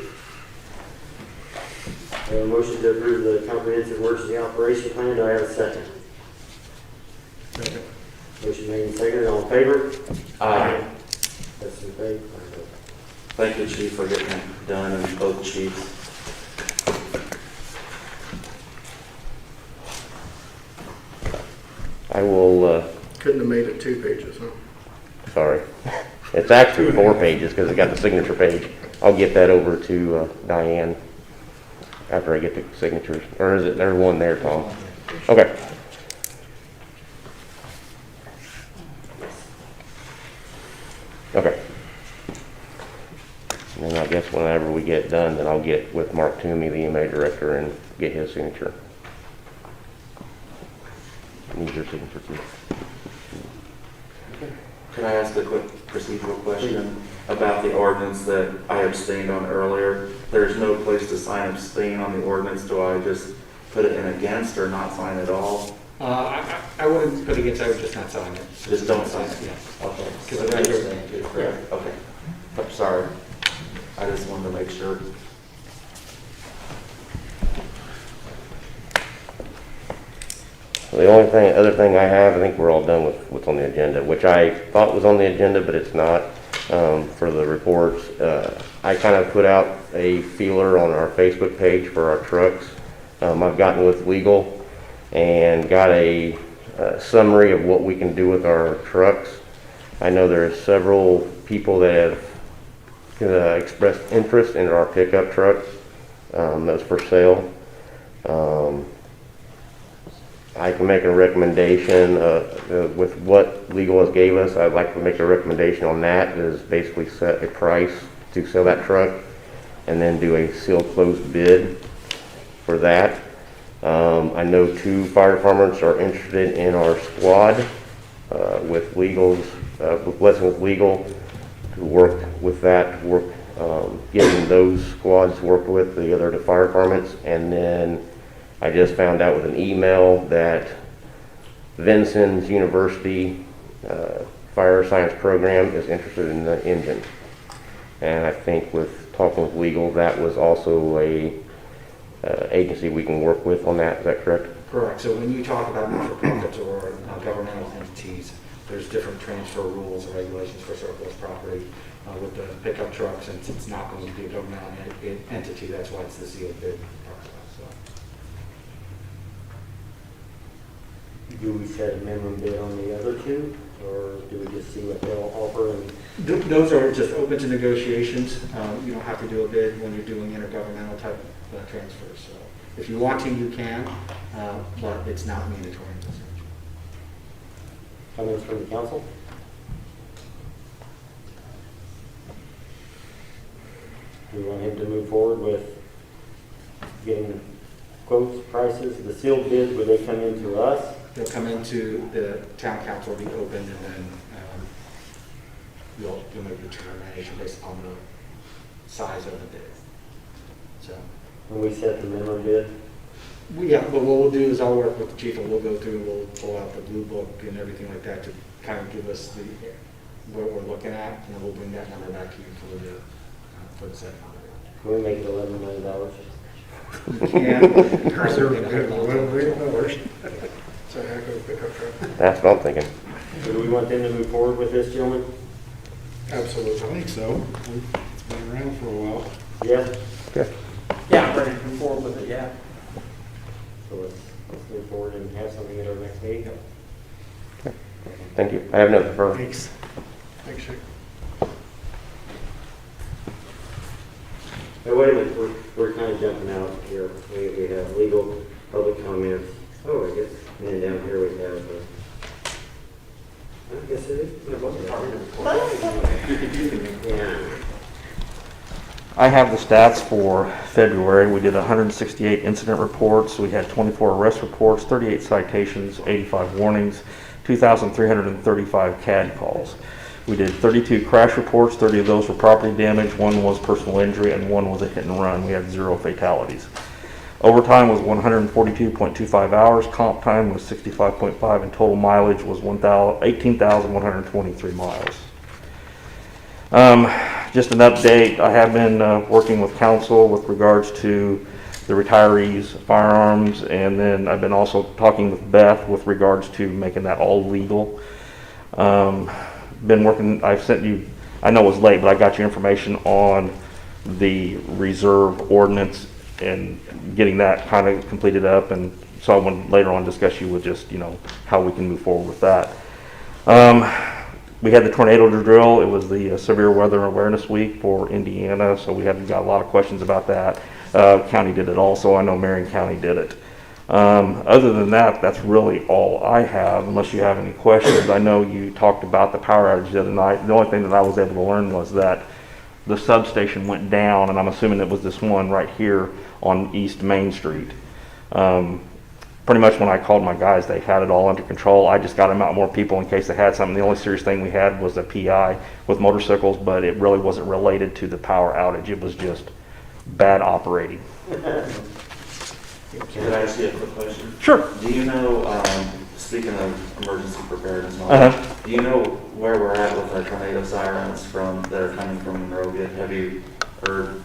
I have a motion to approve the comprehensive emergency operation plan. Do I have a second? Second. Motion made and seconded. All in favor? Aye. That's in favor. Thank you, Chief, for getting it done, and both chiefs. I will, Couldn't have made it 2 pages, huh? sorry. It's actually 4 pages because it got the signature page. I'll get that over to Diane after I get the signatures. Or is it, there's one there, Tom? Okay. Okay. And then I guess whenever we get it done, then I'll get with Mark Toomey, the EMA director, and get his signature. Need your signature too. Can I ask a quick procedural question about the ordinance that I abstained on earlier? There's no place to sign abstain on the ordinance. Do I just put it in against or not sign at all? I wouldn't put against, I would just not sign it. Just don't sign it? Yeah. Okay. Because So the you're record- saying too, correct? Okay. I'm sorry. I just wanted to make sure. The only other thing I have, I think we're all done with what's on the agenda, which I thought was on the agenda, but it's not, for the reports. I kind of put out a feeler on our Facebook page for our trucks. I've gotten with legal and got a summary of what we can do with our trucks. I know there's several people that have expressed interest in our pickup truck that's for sale. I can make a recommendation with what legal has gave us. I'd like to make a recommendation on that, is basically set a price to sell that truck and then do a sealed closed bid for that. I know 2 fire departments are interested in our squad with blessing with legal to work with that, getting those squads worked with the other fire departments. And then I just found out with an email that Vincent's University Fire Science Program is interested in the engine. And I think with talking with legal, that was also a agency we can work with on that. Is that correct? Correct. So when you talk about not-for-profits or governmental entities, there's different transfer rules and regulations for surplus property. With the pickup trucks, since it's not going to be a governmental entity, that's why it's the sealed bid process. So. Do we set a minimum bid on the other 2, or do we just see what they'll offer? And Those are just open to negotiations. You don't have to do a bid when you're doing intergovernmental type transfers. So if you want to, you can, but it's not mandatory. comments from the council? Do we want him to move forward with getting quotes, prices? The sealed bids, would they come into us? They'll come into the town council, be opened, and then you'll make a determination based on the size of the bid. So. When we set the minimum bid? Yeah, but what we'll do is I'll work with the chief and we'll go through, we'll pull out the blue book and everything like that to kind of give us what we're looking at, and we'll bring that number back to you for the set number. Can we make it $11 million? Can't reserve a bid of $11 million. It's a heck of a pickup truck. That's what I'm thinking. So do we want them to move forward with this, gentlemen? Absolutely. I think so. It's been around for a while. Yeah? Yeah, I'm ready to move forward with it, yeah. So let's move forward and have something at our next meeting. Thank you. I have no further. Thanks. Thanks, Shane. Hey, wait a minute, we're kind of jumping out here. We have legal, public comments. Oh, I guess, and then down here we have, I guess it is. Yeah. I have the stats for February. We did 168 incident reports. We had 24 arrest reports, 38 citations, 85 warnings, 2,335 CAD calls. We did 32 crash reports, 30 of those were property damage, 1 was personal injury, and 1 was a hit and run. We had 0 fatalities. Overtime was 142.25 hours, comp time was 65.5, and total mileage was 18,123 miles. Just an update, I have been working with council with regards to the retirees' firearms, and then I've been also talking with Beth with regards to making that all legal. Been working, I've sent you, I know it was late, but I got your information on the reserve ordinance and getting that kind of completed up, and so I want later on discuss you with just, how we can move forward with that. We had the tornado drill. It was the Severe Weather Awareness Week for Indiana, so we got a lot of questions about that. County did it also. I know Marion County did it. Other than that, that's really all I have, unless you have any questions. I know you talked about the power outage the other night. The only thing that I was able to learn was that the substation went down, and I'm assuming it was this one right here on East Main Street. Pretty much when I called my guys, they had it all under control. I just got them out more people in case they had something. The only serious thing we had was a PI with motorcycles, but it really wasn't related to the power outage. It was just bad operating. Could I ask you a quick question? Sure. Do you know, speaking of emergency preparedness, and all Uh-huh. that, do you know where we're at with our tornado sirens that are coming from Monrovia? Have you heard?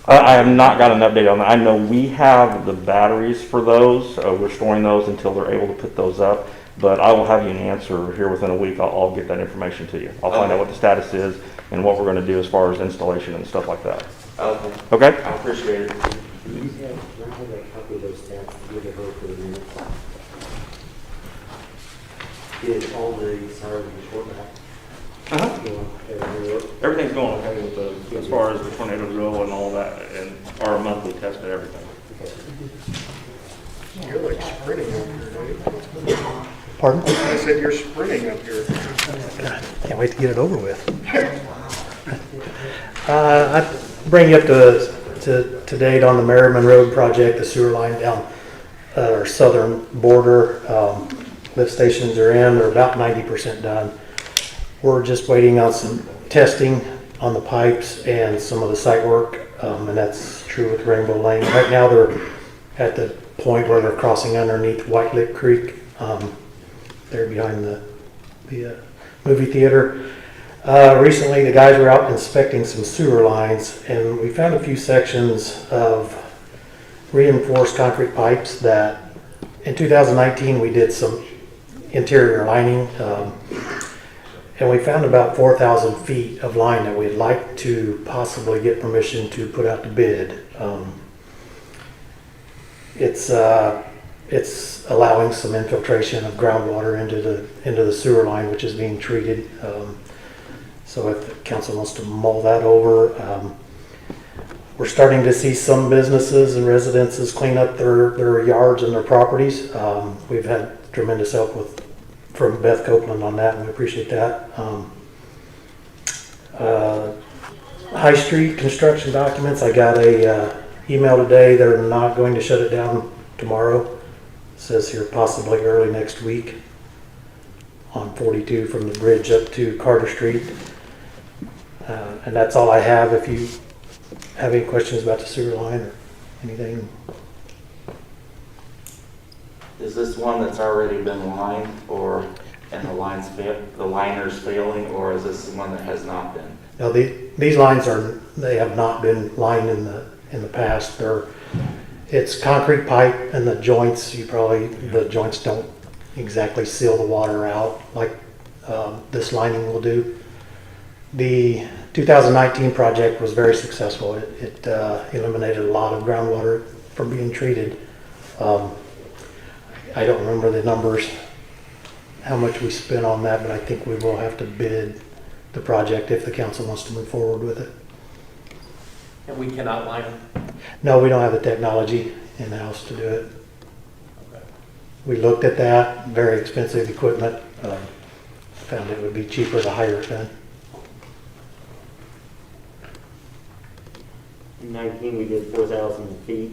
I have not got an update on that. I know we have the batteries for those. We're storing those until they're able to put those up. But I will have you an answer here within a week. I'll get that information to you. I'll find out what the status is and what we're going to do as far as installation and stuff like that. Okay. Okay? I appreciate it. I have a copy of those stats to give to her for the minutes. Did all the sirens report back? Everything's going okay with as far as the tornado drill and all that, and our monthly test and everything. You're like sprinting up here, Dave. Pardon? I said you're sprinting up here. Can't wait to get it over with. I bring you up to date on the Merriman Road project, the sewer line down our southern border. Lift stations are in, they're about 90% done. We're just waiting on some testing on the pipes and some of the site work, and that's true with Rainbow Lane. Right now they're at the point where they're crossing underneath White Lick Creek. They're behind the movie theater. Recently, the guys were out inspecting some sewer lines, and we found a few sections of reinforced concrete pipes that in 2019 we did some interior lining, and we found about 4,000 feet of line that we'd like to possibly get permission to put out to bid. It's allowing some infiltration of groundwater into the sewer line, which is being treated. So if the council wants to mull that over, we're starting to see some businesses and residences clean up their yards and their properties. We've had tremendous help from Beth Copeland on that, and we appreciate that. High Street construction documents, I got a email today. They're not going to shut it down tomorrow. It says here possibly early next week on 42 from the bridge up to Carter Street. And that's all I have. If you have any questions about the sewer line or anything. Is this one that's already been lined, and the liner's failing, or is this one that has not been? No, these lines they have not been lined in the past. It's concrete pipe and the joints, the joints don't exactly seal the water out like this lining will do. The 2019 project was very successful. It eliminated a lot of groundwater from being treated. I don't remember the numbers, how much we spent on that, but I think we will have to bid the project if the council wants to move forward with it. And we cannot line them. No, we don't have the technology in-house to do it. Okay. We looked at that, very expensive equipment. Found it would be cheaper to hire it done. In 19, we did 4,000 feet,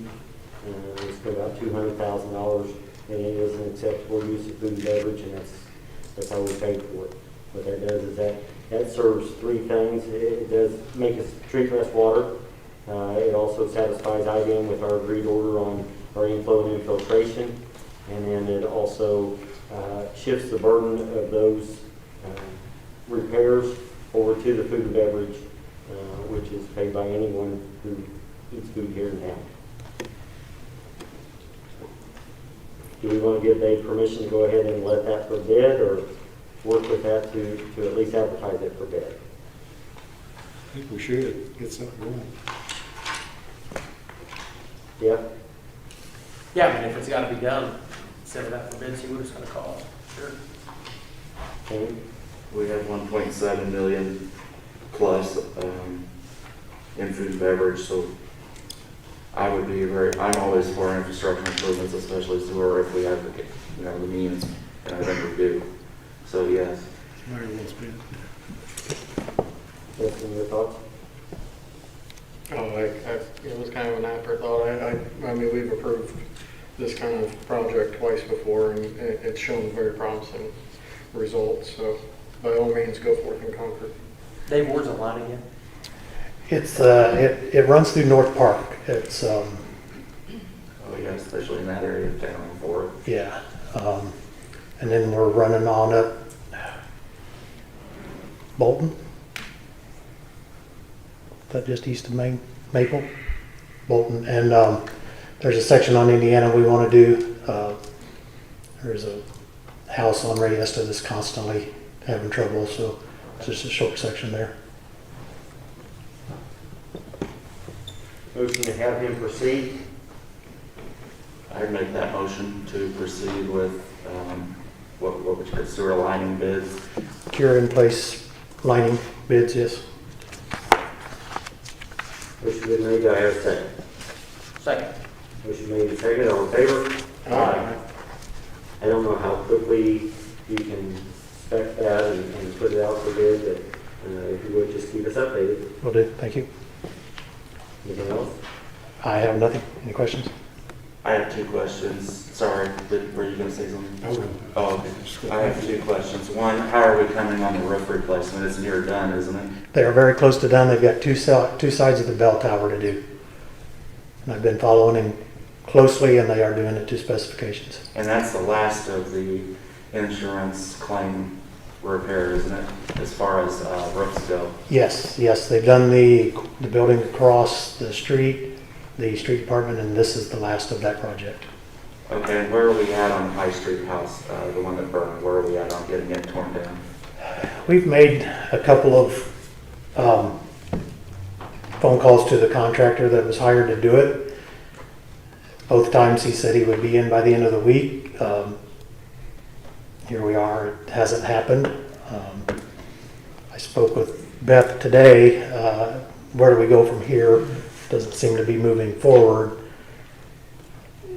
we spent about $200,000, and it is an acceptable use of food and beverage, and that's how we paid for it. What that does is that serves three things. It does make us treat less water. It also satisfies IBM with our agreed order on our inflow and infiltration, and then it also shifts the burden of those repairs over to the food and beverage, which is paid by anyone who eats food here in town. Do we want to give Dave permission to go ahead and let that for bid, or work with that to at least advertise it for bid? I think we should get something going. Yeah? Yeah, I mean, if it's gotta be done, send it out for bid, see what it's gonna cost. Sure. Okay. We have 1.7 million plus in food and beverage, so I'm always for infrastructure improvements, especially sewer, if we have the means, and I think we do. So yes. Might as well spend. Justin, your thoughts? It was kind of an afterthought. I mean, we've approved this kind of project twice before, and it's shown very promising results. So by all means, go forth and conquer. Dave, where's the line again? It's it runs through North Park. It's Oh yeah, especially in that area of town for it. yeah, and then we're running on up Bolton. Is that just east of Maple? Bolton, and there's a section on Indiana we want to do. There's a house on Rayesta that's constantly having trouble, so it's just a short section there. Motion to have him proceed. I'd make that motion to proceed with what would you consider sewer lining bids. Cure in place lining bids, yes. Motion been made, do I have a second? Second. Motion made and seconded, all in favor? Aye. I don't know how quickly you can spec that and put it out for bid, but if you would just keep us updated. Will do, thank you. Anything else? I have nothing. Any questions? I have two questions. Sorry, were you going to say something? Oh, okay. I have two questions. One, how are we coming on the roof replacement? It's near done, isn't it? They are very close to done. They've got two sides of the bell tower to do. And I've been following them closely, and they are doing it to specifications. And that's the last of the insurance claim repair, isn't it? As far as roofs go. Yes, they've done the building across the street department, and this is the last of that project. Okay, and where are we at on High Street House, the one that burned? Where are we at on getting it torn down? We've made a couple of phone calls to the contractor that was hired to do it. Both times he said he would be in by the end of the week. Here we are, it hasn't happened. I spoke with Beth today. Where do we go from here? Doesn't seem to be moving forward.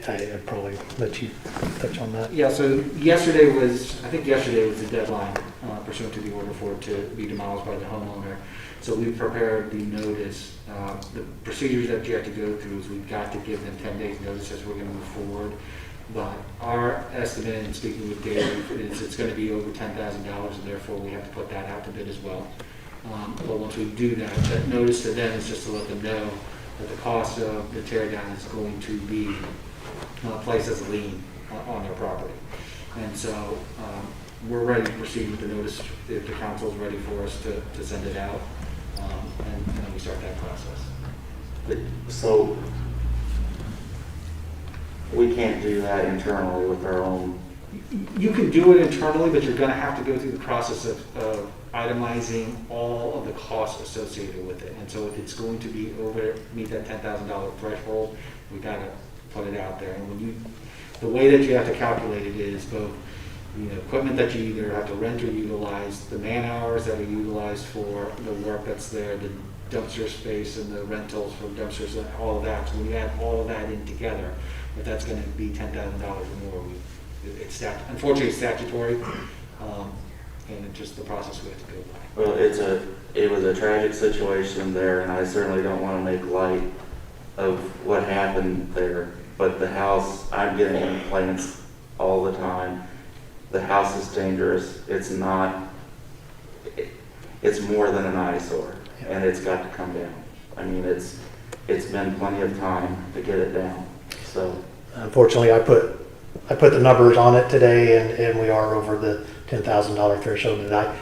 I'd probably let you touch on that. Yeah, so yesterday was the deadline pursuant to the order for it to be demolished by the homeowner. So we prepared the notice. The procedures that you have to go through is we've got to give them 10 days notice as we're going to move forward. But our estimate, in speaking with Dave, is it's going to be over $10,000, and therefore we have to put that out to bid as well. But once we do that, that notice to them is just to let them know that the cost of the tear down is going to be placed as a lien on their property. And so we're ready to proceed with the notice if the council's ready for us to send it out, and then we start that process. So We can't do that internally with our own. You can do it internally, but you're gonna have to go through the process of itemizing all of the costs associated with it. And so if it's going to be meet that $10,000 threshold, we gotta put it out there. And the way that you have to calculate it is both, equipment that you either have to rent or utilize, the man hours that are utilized for the work that's there, the dumpster space and the rentals for dumpsters, and all of that. So when you add all of that in together, if that's gonna be $10,000 or more, unfortunately it's statutory, and it's just the process we have to go by. Well, it was a tragic situation there, and I certainly don't want to make light of what happened there. But the house, I'm getting complaints all the time. The house is dangerous. It's not, it's more than an eyesore, and it's got to come down. I mean, it's been plenty of time to get it down, so. Unfortunately, I put the numbers on it today, and we are over the $10,000 threshold, and I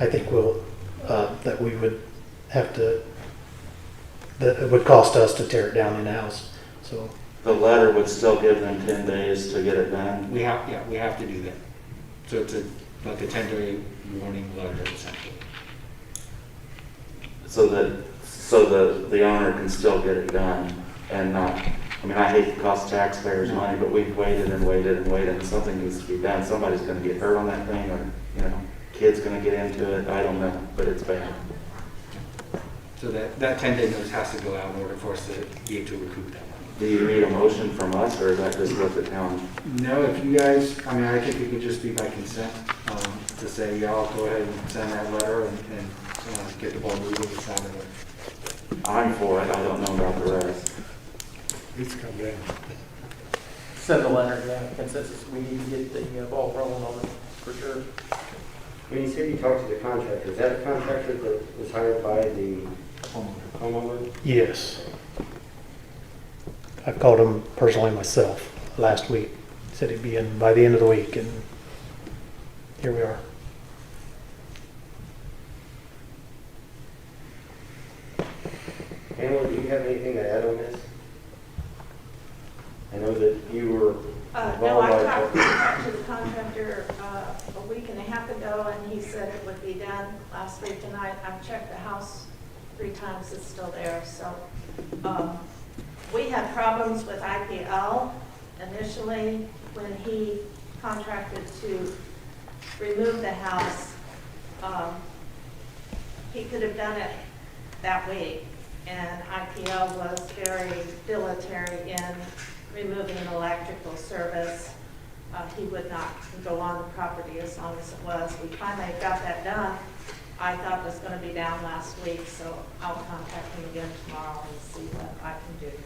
think that we would have to, that it would cost us to tear it down in-house, so. The letter would still give them 10 days to get it done? We have to do that. So it's like a 10-day warning letter, essentially. So the owner can still get it done and not, I mean, I hate to cost taxpayers money, but we've waited and waited and waited, and something needs to be done. Somebody's gonna get hurt on that thing, or, kid's gonna get into it, I don't know, but it's bad. So that 10-day notice has to go out in order for us to be able to recoup that money. Do you need a motion from us, or is that just what the town? No, if you guys, I think it could just be by consent, to say, yeah, I'll go ahead and send that letter and get the ball moving and sign it. I'm for it, I don't know about the rest. It's come down. Send the letter, consensus, we need to get the ball rolling on it, for sure. When you said you talked to the contractor, is that a contractor that was hired by the homeowner? Yes. I called him personally myself last week. Said he'd be in by the end of the week, and here we are. Pamela, do you have anything to add on this? I know that you were No, I talked to the contractor a week and a half ago, and he said it would be done last week, and I've checked the house 3 times, it's still there, so. We had problems with IPL initially when he contracted to remove the house. He could have done it that week, and IPL was very dilatory in removing an electrical service. He would not go on the property as long as it was. We finally got that done. I thought it was going to be down last week, so I'll contact him again tomorrow and see what I can do.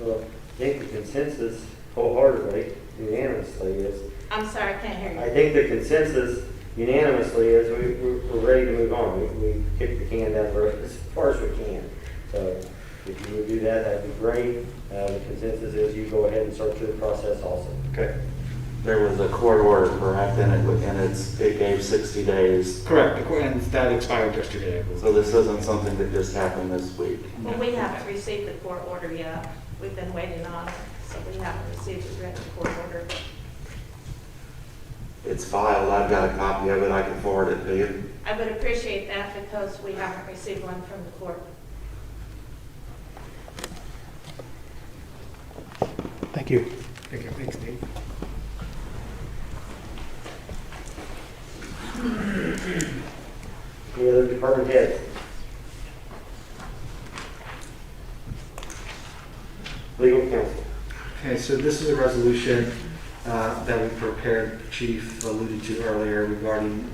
Well, I think the consensus wholeheartedly, unanimously is. I'm sorry, I can't hear you. I think the consensus unanimously is we're ready to move on. We kicked the can down the road as far as we can. So if you would do that, that'd be great. The consensus is you go ahead and start through the process also. Okay. There was a court order, correct, and it gave 60 days. Correct, and that expired yesterday, I believe. So this isn't something that just happened this week. Well, we haven't received the court order yet. We've been waiting on it, so we haven't received the written court order. It's filed, I've got a copy of it, I can forward it to you. I would appreciate that because we haven't received one from the court. Thank you. Thank you. Thanks, Nate. Any other department heads? Legal counsel. Okay, so this is a resolution that we prepared, the chief alluded to earlier regarding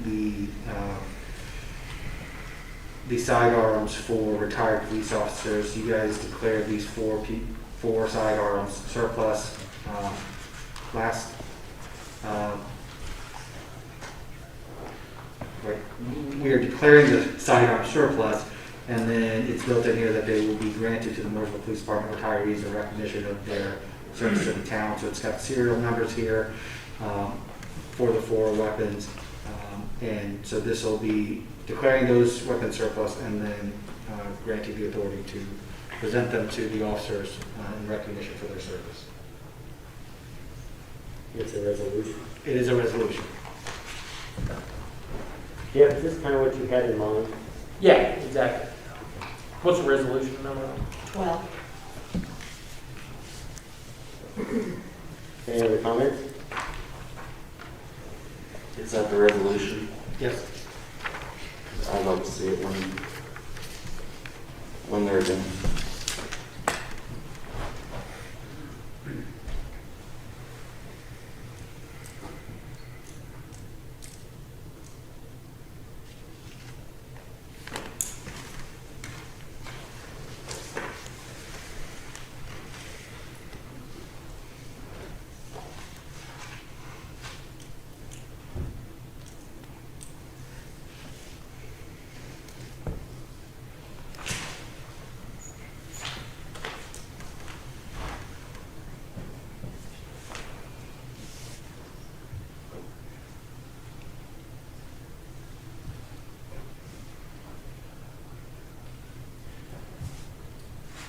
the sidearms for retired police officers. You guys declared these four sidearms surplus last. We are declaring the sidearm surplus, and then it's built in here that they will be granted to the Mooresville Police Department retirees in recognition of their service to the town. So it's got serial numbers here for the 4 weapons, and so this will be declaring those weapons surplus and then granting the authority to present them to the officers in recognition for their service. It's a resolution. It is a resolution. Yeah, is this kind of what you had in mind? Yeah, exactly. What's the resolution number? 12. Any other comments? Is that the resolution? Yes. I'd like to see it when they're done.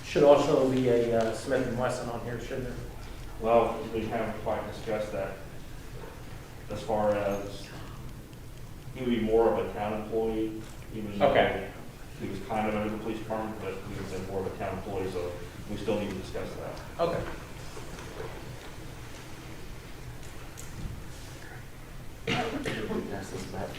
Should also be a Smith and Wesson on here, shouldn't there? Well, we haven't quite discussed that as far as, he would be more of a town employee, even though Okay. he was kind of under the police department, but he was more of a town employee, so we still need to discuss that. Okay. Pass this back.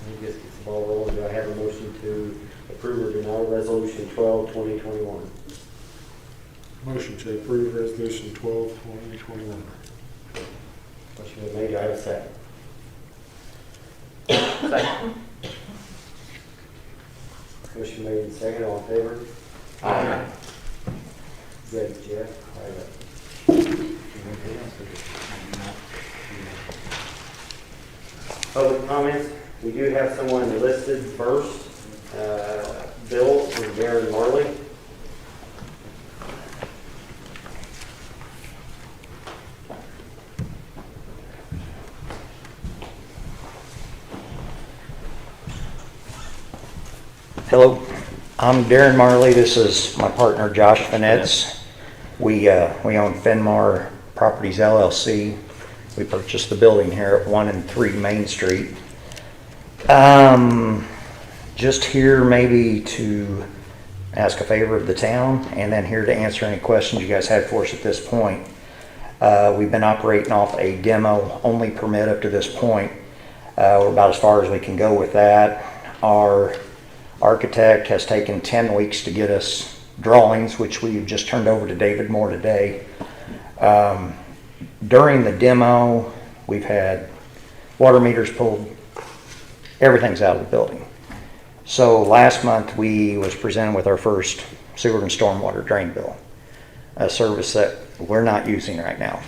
I guess it's the ball rolling. Do I have a motion to approve or deny resolution 12, 2021? Motion to approve resolution 12, 2021. Motion been made. Do I have a second? Second. Motion made and second. All in favor? Aye. Ready, Jeff? Public comments. We do have someone listed first. Bill and Darren Marley. Hello, I'm Darren Marley. This is my partner Josh Finetz. We own Fenmar Properties LLC. We purchased the building here at 1 and 3 Main Street. Just here maybe to ask a favor of the town, and then here to answer any questions you guys had for us at this point. We've been operating off a demo-only permit up to this point. We're about as far as we can go with that. Our architect has taken 10 weeks to get us drawings, which we've just turned over to David Moore today. During the demo, we've had water meters pulled. Everything's out of the building. So last month we was presented with our first sewer and stormwater drain bill, a service that we're not using right now.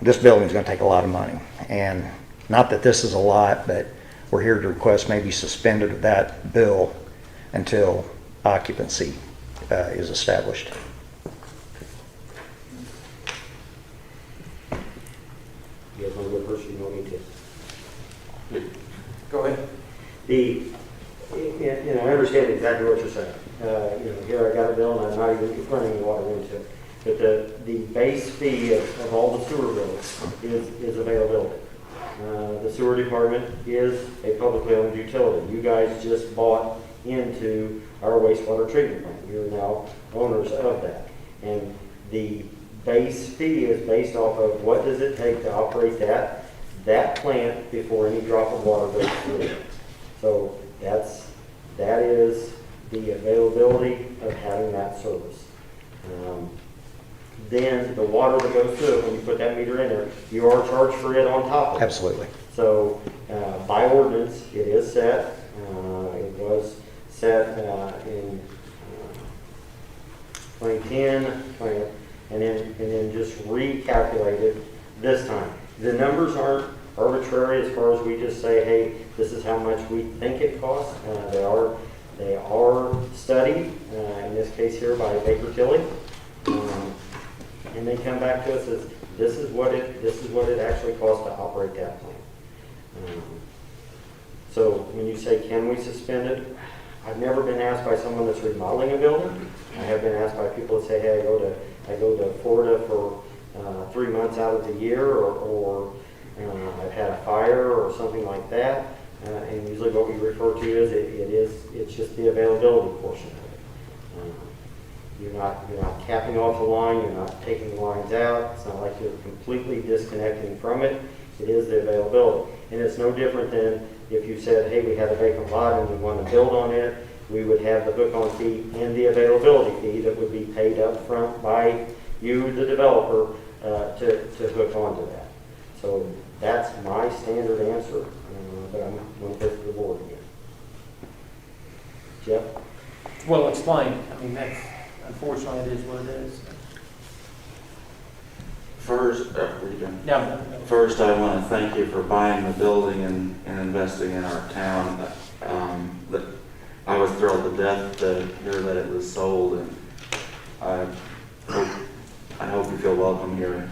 This building's going to take a lot of money, and not that this is a lot, but we're here to request maybe suspended of that bill until occupancy is established. You guys want to go first? You want me to? Go ahead. I understand exactly what you're saying. Here I got a bill and I'm not even running any water into it. But the base fee of all the sewer bills is availability. The sewer department is a publicly owned utility. You guys just bought into our wastewater treatment plant. You're now owners of that. And the base fee is based off of what does it take to operate that plant before any drop of water goes through it. So that is the availability of having that service. Then the water that goes through it, when you put that meter in there, you are charged for it on top of it. Absolutely. So by ordinance, it is set. It was set in 2010, and then just recalculated this time. The numbers aren't arbitrary as far as we just say, hey, this is how much we think it costs. They are studied, in this case here by Baker Tilly. And they come back to us as this is what it actually costs to operate that plant. So when you say can we suspend it, I've never been asked by someone that's remodeling a building. I have been asked by people that say, hey, I go to Florida for 3 months out of the year, or I've had a fire or something like that. And usually what we refer to is it's just the availability portion of it. You're not capping off the line, you're not taking the lines out. It's not like you're completely disconnecting from it. It is the availability. And it's no different than if you said, hey, we have a vacant lot and we want to build on it, we would have the hook-on fee and the availability fee that would be paid up front by you, the developer, to hook onto that. So that's my standard answer, but I'm going to put to the board again. Jeff? Well explained. I mean, that's, unfortunately, it is what it is. First, were you done? No. First, I want to thank you for buying the building and investing in our town. I was thrilled to death to hear that it was sold, and I hope you feel welcome here.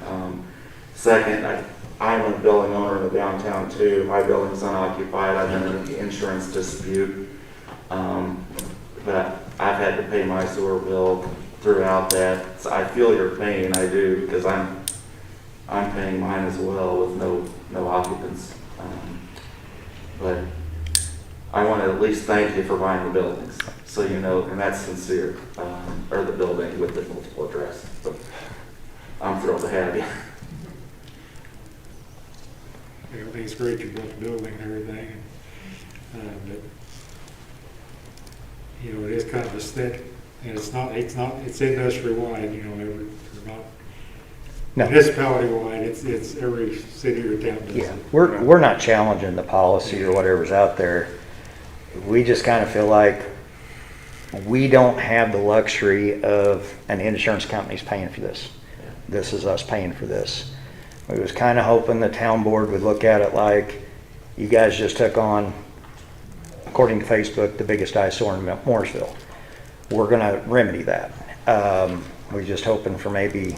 Second, I'm a building owner in the downtown too. My building's unoccupied. I've been in an insurance dispute, but I've had to pay my sewer bill throughout that. So I feel your pain, I do, because I'm paying mine as well with no occupants. But I want to at least thank you for buying the buildings, so you know, and that's sincere, or the building with the multiple address. So I'm thrilled to have you. I think it's great you built the building and everything. But, you know, it is kind of aesthetic, and it's industry-wide, you know, we're not No. municipality-wide, it's every city or town does Yeah, it. we're not challenging the policy or whatever's out there. We just kind of feel like we don't have the luxury of an insurance company's paying for this. This is us paying for this. We was kind of hoping the town board would look at it like, you guys just took on, according to Facebook, the biggest eyesore in Mooresville. We're gonna remedy that. We're just hoping for maybe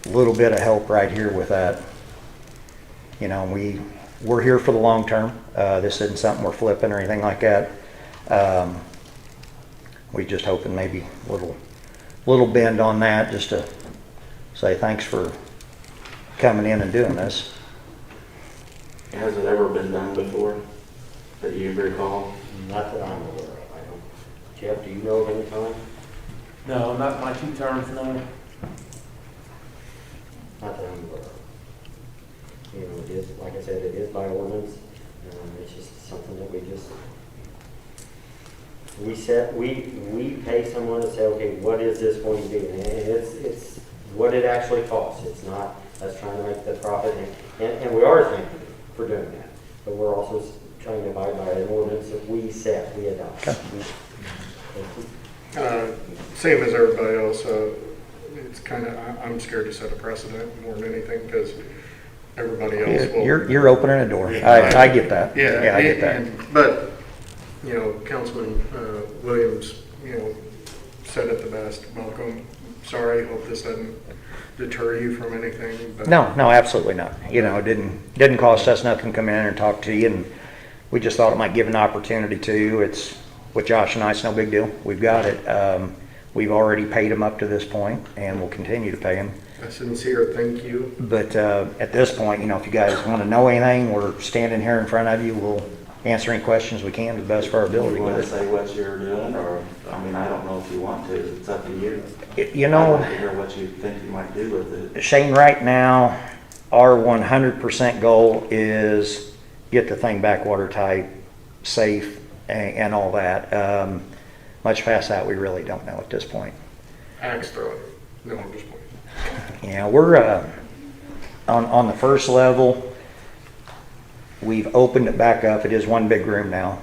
a little bit of help right here with that. You know, we're here for the long term. This isn't something we're flipping or anything like that. We just hoping maybe a little bend on that, just to say thanks for coming in and doing this. Has it ever been done before that you recall? Not that I'm aware of. I don't. Jeff, do you know of any time? No, not my 2 terms, no. Not that I'm aware of. You know, it is, like I said, it is by ordinance. It's just something that we pay someone to say, okay, what is this going to be? And it's what it actually costs. It's not us trying to make the profit. And we are thankful for doing that. But we're also trying to abide by an ordinance that we set, we adopt. Same as everybody else, it's kind of, I'm scared to set a precedent more than anything, because everybody else will. You're opening a door. I get that. Yeah, I get that. But, you know, Councilman Williams, you know, said it the best. Welcome. Sorry, hope this doesn't deter you from anything. But No, absolutely not. You know, it didn't cost us nothing to come in and talk to you, and we just thought it might give an opportunity to. It's, with Josh and I, it's no big deal. We've got it. We've already paid him up to this point, and we'll continue to pay him. A sincere thank you. But at this point, you know, if you guys want to know anything, we're standing here in front of you. We'll answer any questions we can to the best of our ability. You want to with it. say what you're doing, or, I mean, I don't know if you want to, it's up to you. You know, I'd like to hear what you think you might do with it. Shane, right now, our 100% goal is get the thing back watertight, safe, and all that. Much past that, we really don't know at this point. Axe throwing. No, I'm just playing. Yeah, we're on the first level. We've opened it back up. It is one big room now.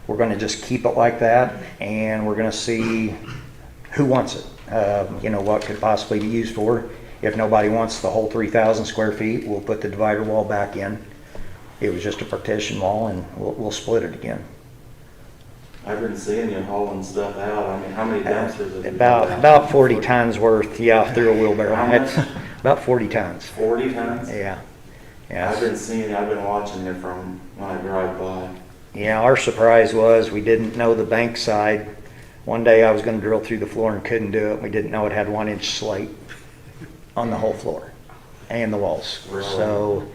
We're going to just keep it like that, and we're going to see who wants it. You know, what could possibly be used for. If nobody wants the whole 3,000 square feet, we'll put the divider wall back in. It was just a partition wall, and we'll split it again. I've been seeing you hauling stuff out. I mean, how many dumpsters have you About 40 tons worth, yeah, through a wheelbarrow. How much? That's about 40 tons. 40 tons? Yeah. I've been seeing you, I've been watching you from when I drive by. Yeah, our surprise was we didn't know the bank side. One day I was gonna drill through the floor and couldn't do it. We didn't know it had 1-inch slate on the whole floor and the walls. Really? So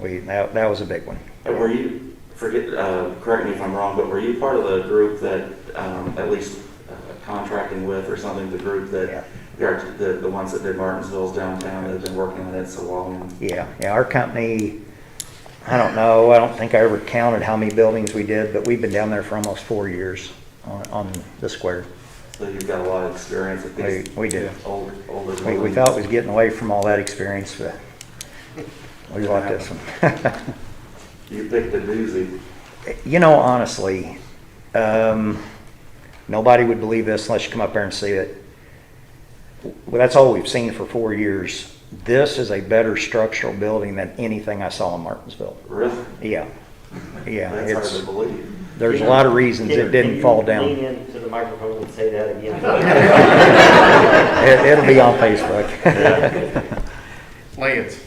that was a big one. Were you, correct me if I'm wrong, but were you part of the group that, at least contracting with or something, the group that, the ones that did Martinsville's downtown that have been working on it so long? Yeah, our company, I don't know, I don't think I ever counted how many buildings we did, but we've been down there for almost 4 years on the square. So you've got a lot of experience with these We do. older We buildings. thought we was getting away from all that experience, but we like this one. You picked a doozy. You know, honestly, nobody would believe this unless you come up there and see it. Well, that's all we've seen for 4 years. This is a better structural building than anything I saw in Martinsville. Really? Yeah. That's hard to believe. There's a lot of reasons it didn't fall down. Lean into the microphone and say that again. It'll be on Facebook. Lance.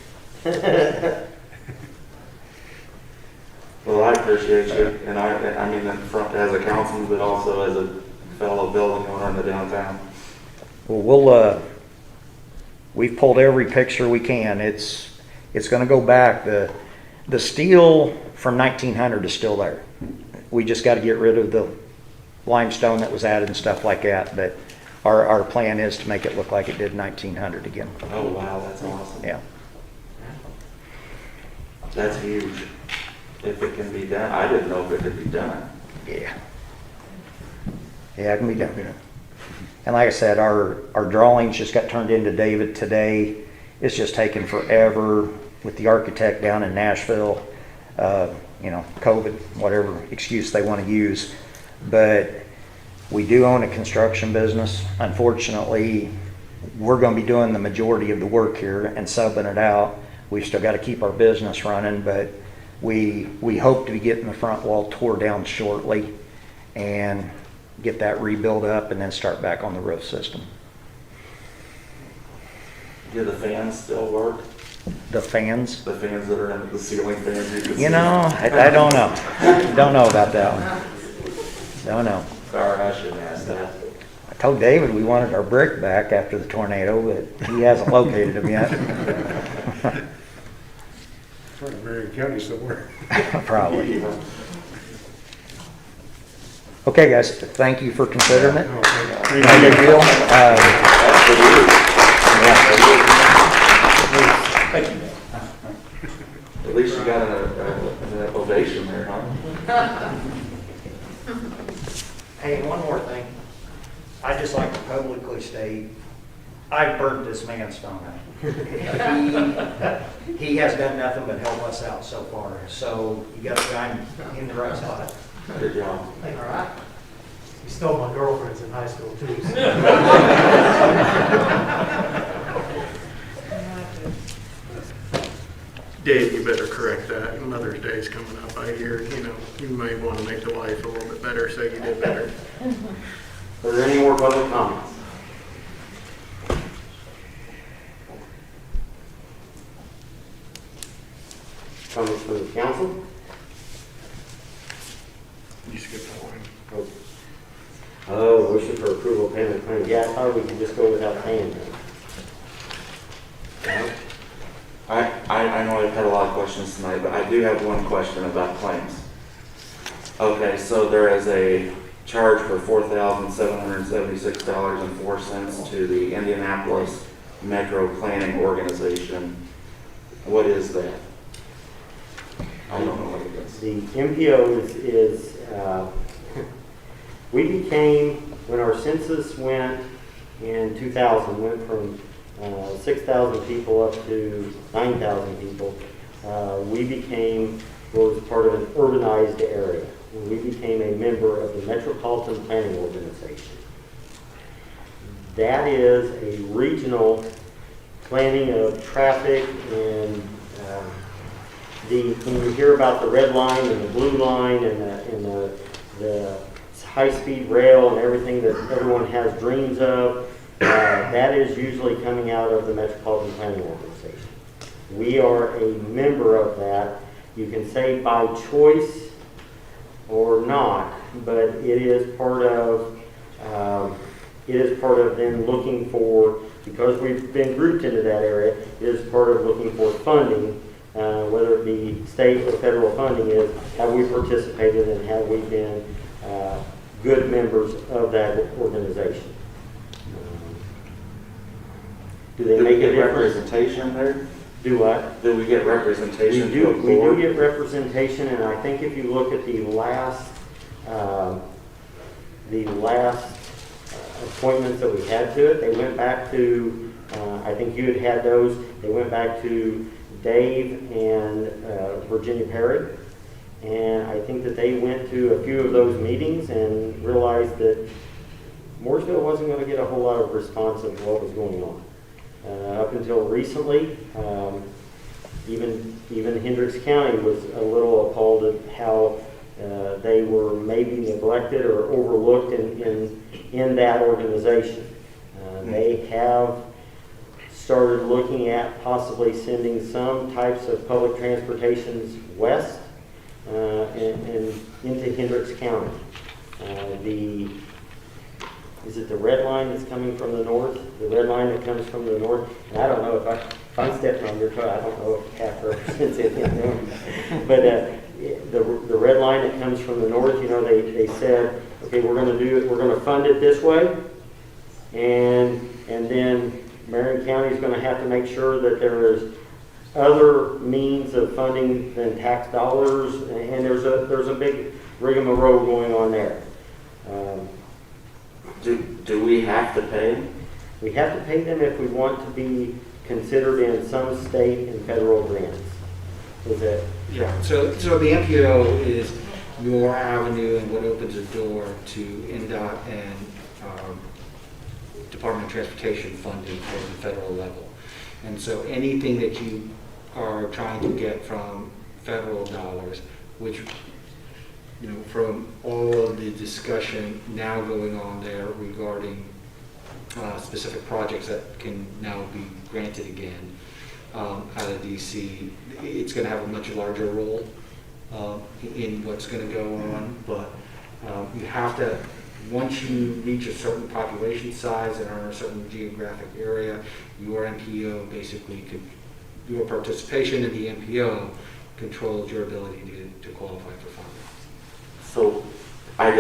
Well, I appreciate you, and I mean, in front as a councilman, but also as a fellow building owner in the downtown. Well, we've pulled every picture we can. It's gonna go back. The steel from 1900 is still there. We just gotta get rid of the limestone that was added and stuff like that, but our plan is to make it look like it did 1900 again. Oh, wow, that's awesome. Yeah. That's huge. If it can be done, I didn't know if it could be done. Yeah. Yeah, it can be done. And like I said, our drawings just got turned into David today. It's just taken forever with the architect down in Nashville. COVID, whatever excuse they want to use. But we do own a construction business. Unfortunately, we're going to be doing the majority of the work here and subbing it out. We've still got to keep our business running, but we hope to be getting the front wall tore down shortly and get that rebuilt up and then start back on the roof system. Do the fans still work? The fans? The fans that are in the ceiling fans you can see? You know, I don't know. Don't know about that one. Don't know. Sorry, I shouldn't ask that. I told David we wanted our brick back after the tornado, but he hasn't located them yet. For the Marion County somewhere. Probably. Okay, guys, thank you for considering it. Okay. No big deal. At least you got an ovation there, huh? Hey, one more thing. I'd just like to publicly state, I burnt this man's phone out. He has done nothing but help us out so far. So you got a guy in the right spot. Good job. All right. He stole my girlfriend's in high school too. Dave, you better correct that. Mother's Day's coming up. I hear, you may want to make the wife a little bit better, so you did better. Are there any more public comments? Comments from the council? You skipped one. Oh, motion for approval of payment of claim. Yeah, I thought we could just go without paying them. I know I've had a lot of questions tonight, but I do have one question about claims. Okay, so there is a charge for $4,776.04 to the Indianapolis Metro Planning Organization. What is that? I don't know what it is. The MPO is we became, when our census went in 2000, went from 6,000 people up to 9,000 people, we became what was part of an urbanized area. And we became a member of the Metropolitan Planning Organization. That is a regional planning of traffic and when you hear about the red line and the blue line and the high-speed rail and everything that everyone has dreams of, that is usually coming out of the Metropolitan Planning Organization. We are a member of that. You can say by choice, or not, but it is part of, them looking for, because we've been grouped into that area, it is part of looking for funding, whether it be state or federal funding, is have we participated and have we been good members of that organization. Do they make a difference? Representation there? Do what? Do we get representation? We do get representation, and I think if you look at the last appointments that we had to it, they went back to, I think you had those, they went back to Dave and Virginia Perry. And I think that they went to a few of those meetings and realized that Mooresville wasn't going to get a whole lot of response of what was going on. Up until recently, even Hendricks County was a little appalled at how they were maybe neglected or overlooked in that organization. They have started looking at possibly sending some types of public transportations west and into Hendricks County. Is it the red line that's coming from the north? The red line that comes from the north? And I don't know if I'm stepping on your toe. I don't know if CAF represents it. But the red line that comes from the north, they said, okay, we're going to do it. We're going to fund it this way, and then Marion County is going to have to make sure that there is other means of funding than tax dollars, and there's a big rigmarole going on there. Do we have to pay? We have to pay them if we want to be considered in some state and federal grants. Is that? Yeah, so the MPO is your avenue and what opens a door to NDOT and Department of Transportation funding for the federal level. And so anything that you are trying to get from federal dollars, which, from all of the discussion now going on there regarding specific projects that can now be granted again out of DC, it's going to have a much larger role in what's going to go on. But you have to, once you reach a certain population size and are in a certain geographic area, your MPO basically your participation in the MPO controls your ability to qualify for funding. So I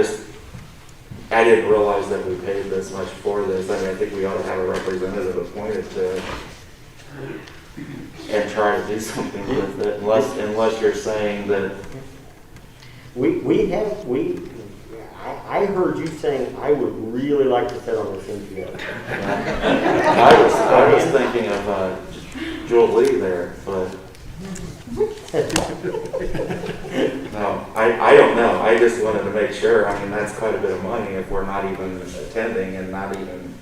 didn't realize that we paid this much for this. I mean, I think we ought to have a representative appointed to and try to do something with it, unless you're saying that I heard you saying I would really like to sit on this MPO. I was thinking of Joel Lee there, but no, I don't know. I just wanted to make sure. I mean, that's quite a bit of money if we're not even attending and not even.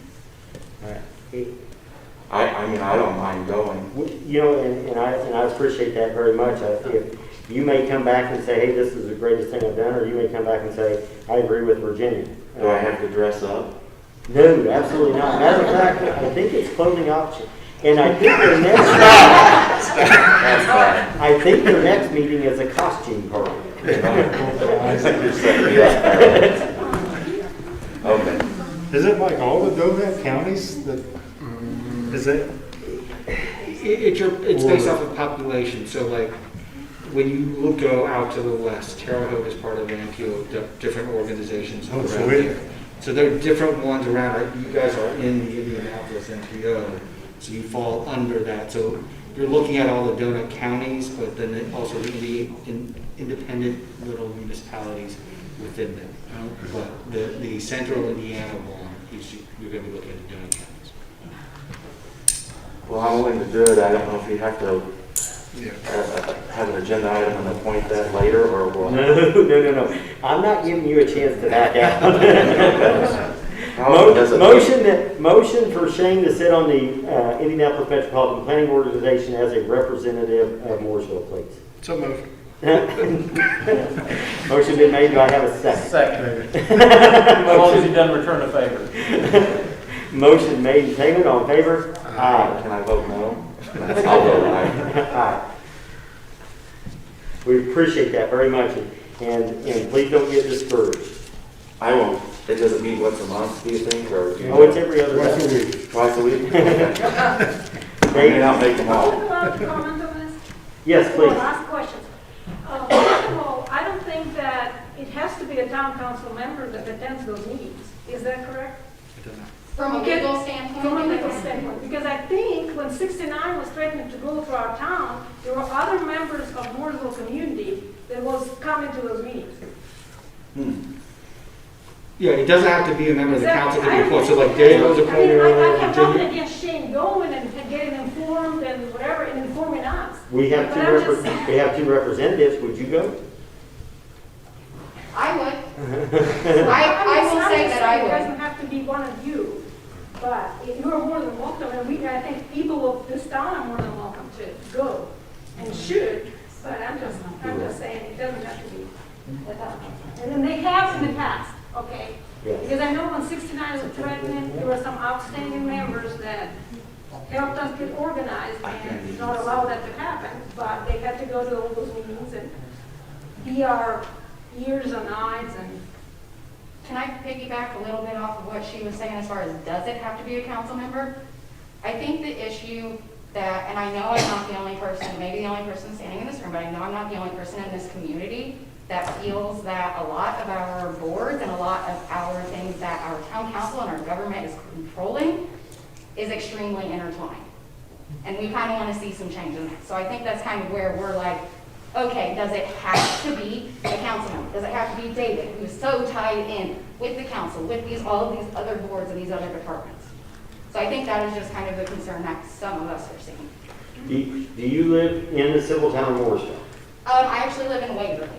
I mean, I don't mind going. And I appreciate that very much. If you may come back and say, hey, this is the greatest thing I've done, or you may come back and say, I agree with Virginia. Do I have to dress up? No, absolutely not. Matter of fact, I think it's clothing option. And I think their next meeting is a costume party. Okay. Is it like all the donut counties that, is it? It's based off of population. So like when you go out to the west, Terre Haute is part of an MPO, different organizations around there. So there are different ones around. You guys are in the Indianapolis MPO, so you fall under that. So you're looking at all the donut counties, but then also the independent little municipalities within them. But the central Indiana one, you're going to be looking at the donut counties. Well, I'm willing to do it. I don't know if you have to have an agenda item and appoint that later, or what? No. I'm not giving you a chance to back out. Motion for Shane to sit on the Indianapolis Metropolitan Planning Organization as a representative of Mooresville, please. So moved. Motion been made. Do I have a second? Second. As long as he doesn't return a favor. Motion made and seconded. All in favor? Aye. Can I vote no? I'll vote aye. Aye. We appreciate that very much. And please don't get discouraged. I won't. It doesn't mean once a month, do you think, or? Do you Oh, it's every other Twice a day. week. Twice a week? I may not make them Am I all. allowed to comment on this? Yes, Well, please. last question. First of all, I don't think that it has to be a town council member that attends those meetings. Is that correct? From a legal standpoint? From a legal standpoint, because I think when 69 was threatening to go through our town, there were other members of Mooresville community that was coming to those meetings. Yeah, it doesn't have to be a member of the council to be Exactly. appointed, so like Dave was appointed I earlier. have nothing against Shane going and getting informed and whatever, and informing us. We have But I'm just we have two representatives. Would you go? I would. I will say that I It would. doesn't have to be one of you, but you are more than welcome, and I think people of this town are more than welcome to go and should, but I'm just saying it doesn't have to be the town. And then they have in the past, okay? Yes. Because I know when 69 was threatening, there were some outstanding members that helped us get organized and not allow that to happen, but they had to go to all those meetings and be our ears and eyes and. Can I piggyback a little bit off of what she was saying as far as does it have to be a council member? I think the issue that, and I know I'm not the only person, maybe the only person standing in this room, but I know I'm not the only person in this community that feels that a lot of our boards and a lot of our things that our town council and our government is controlling is extremely intertwined. And we kind of want to see some change in that. So I think that's kind of where we're like, okay, does it have to be a council member? Does it have to be David, who's so tied in with the council, with all of these other boards and these other departments? So I think that is just kind of the concern that some of us are seeing. Do you live in the civil town of Morrisville? I actually live in Waverly,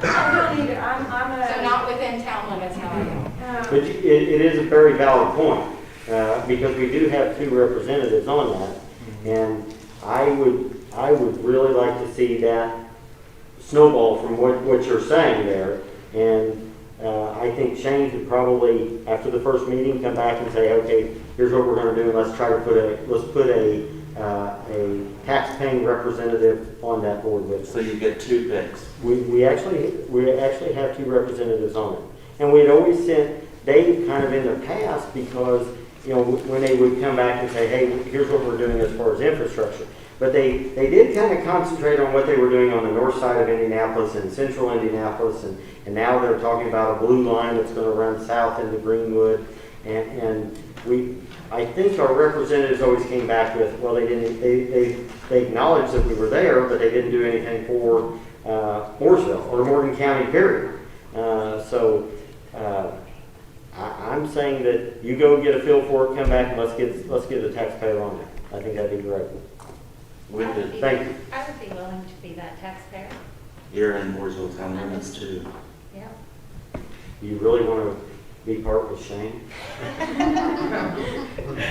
I don't either, I'm a. so not within town limits, no, I don't. But it is a very valid point, because we do have two representatives on that, and I would really like to see that snowball from what you're saying there, and I think Shane could probably, after the first meeting, come back and say, okay, here's what we're going to do, let's try to put a tax-paying representative on that board with us. So you get two picks. We actually have two representatives on it. And we'd always sent Dave kind of in the past because, you know, when they would come back and say, hey, here's what we're doing as far as infrastructure. But they did kind of concentrate on what they were doing on the north side of Indianapolis and central Indianapolis. And now they're talking about a blue line that's going to run south into Greenwood. And I think our representatives always came back with, well, they acknowledged that we were there, but they didn't do anything for Mooresville or Morgan County, period. I'm saying that you go get a feel for it, come back, and let's get a taxpayer on it. I think that'd be great. Thank you. I would be willing to be that taxpayer. You're in Mooresville town limits too. Yeah. You really want to be part with Shane?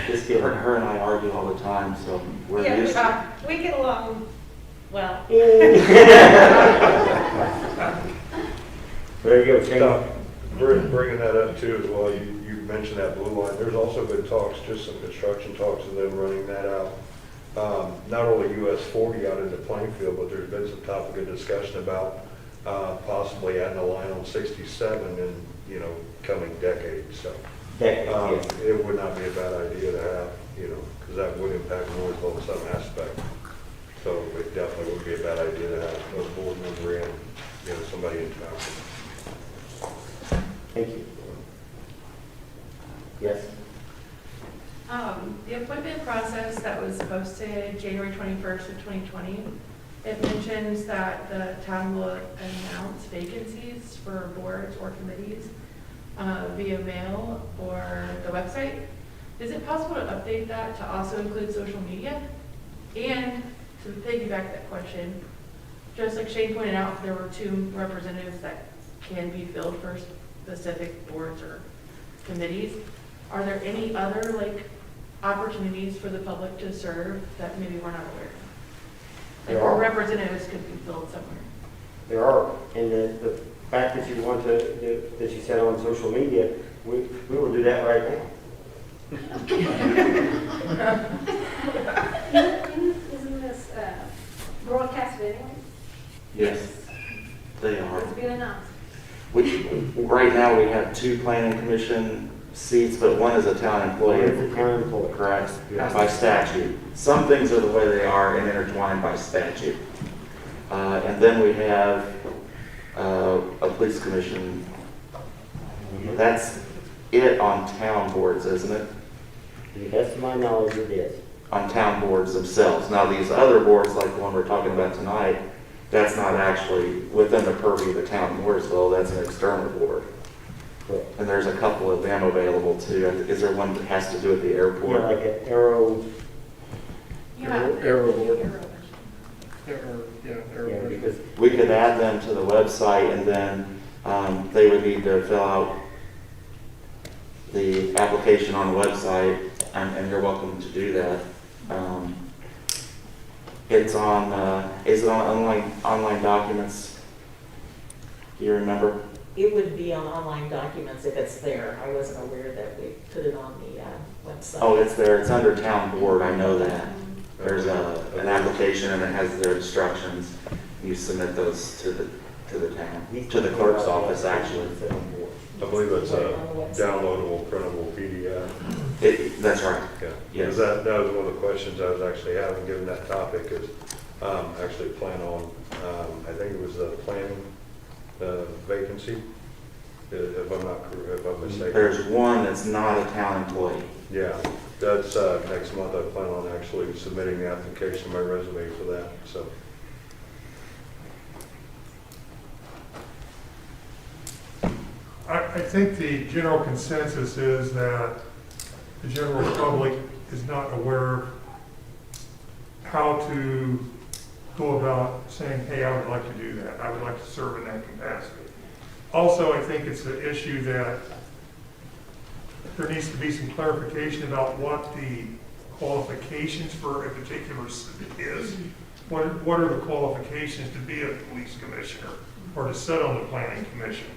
Just kidding. Her and I argue all the time, so we're Yeah, used to it. we get along well. There you go, Shane. Bringing that up too as well, you mentioned that blue line. There's also been talks, just some construction talks of them running that out. Not only US 40 out into Plainfield, but there's been some topic of discussion about possibly adding a line on 67 in, coming decades. So it would not be a bad idea to have, because that would impact Mooresville in some aspect. So it definitely would be a bad idea to have a board member in, somebody in town. Thank you. Yes? The appointment process that was posted January 21st of 2020, it mentions that the town will announce vacancies for boards or committees via mail or the website. Is it possible to update that to also include social media? And to piggyback that question, just like Shane pointed out, there were two representatives that can be filled for specific boards or committees. Are there any other opportunities for the public to serve that maybe we're not aware of? There are. Representatives could be filled somewhere. There are, and the fact that you want to, that you said on social media, we will do that right now. Isn't this broadcast video? Yes. They are. It's been announced. Right now, we have 2 planning commission seats, but one is a town employee. One is a town employee. Correct, Yes. by statute. Some things are the way they are and intertwined by statute. And then we have a police commission. That's it on town boards, isn't it? To the best of my knowledge, it is. On town boards themselves. Now, these other boards, like the one we're talking about tonight, that's not actually within the purview of the town of Mooresville, that's an external board. Correct. And there's a couple of them available too. Is there one that has to do with the airport? Yeah, like an Arrow. Yeah, because We could add them to the website, and then they would need to fill out the application on the website, and you're welcome to do that. It's on, is it on online documents? Do you remember? It would be on online documents if it's there. I wasn't aware that we put it on the website. Oh, it's there. It's under town board. I know that. There's an application, and it has their instructions. You submit those to the town, to the clerk's office, actually. I believe it's a downloadable, printable PDF. That's right. Yeah. Yes. Because that was one of the questions I was actually having, given that topic, is actually plan on, I think it was the planning vacancy, if I'm mistaken. There's one that's not a town employee. Yeah, that's next month. I plan on actually submitting the application, my resume for that, so. I think the general consensus is that the general public is not aware how to go about saying, hey, I would like to do that. I would like to serve in that capacity. Also, I think it's an issue that there needs to be some clarification about what the qualifications for a particular seat is. What are the qualifications to be a police commissioner or to sit on the planning commission?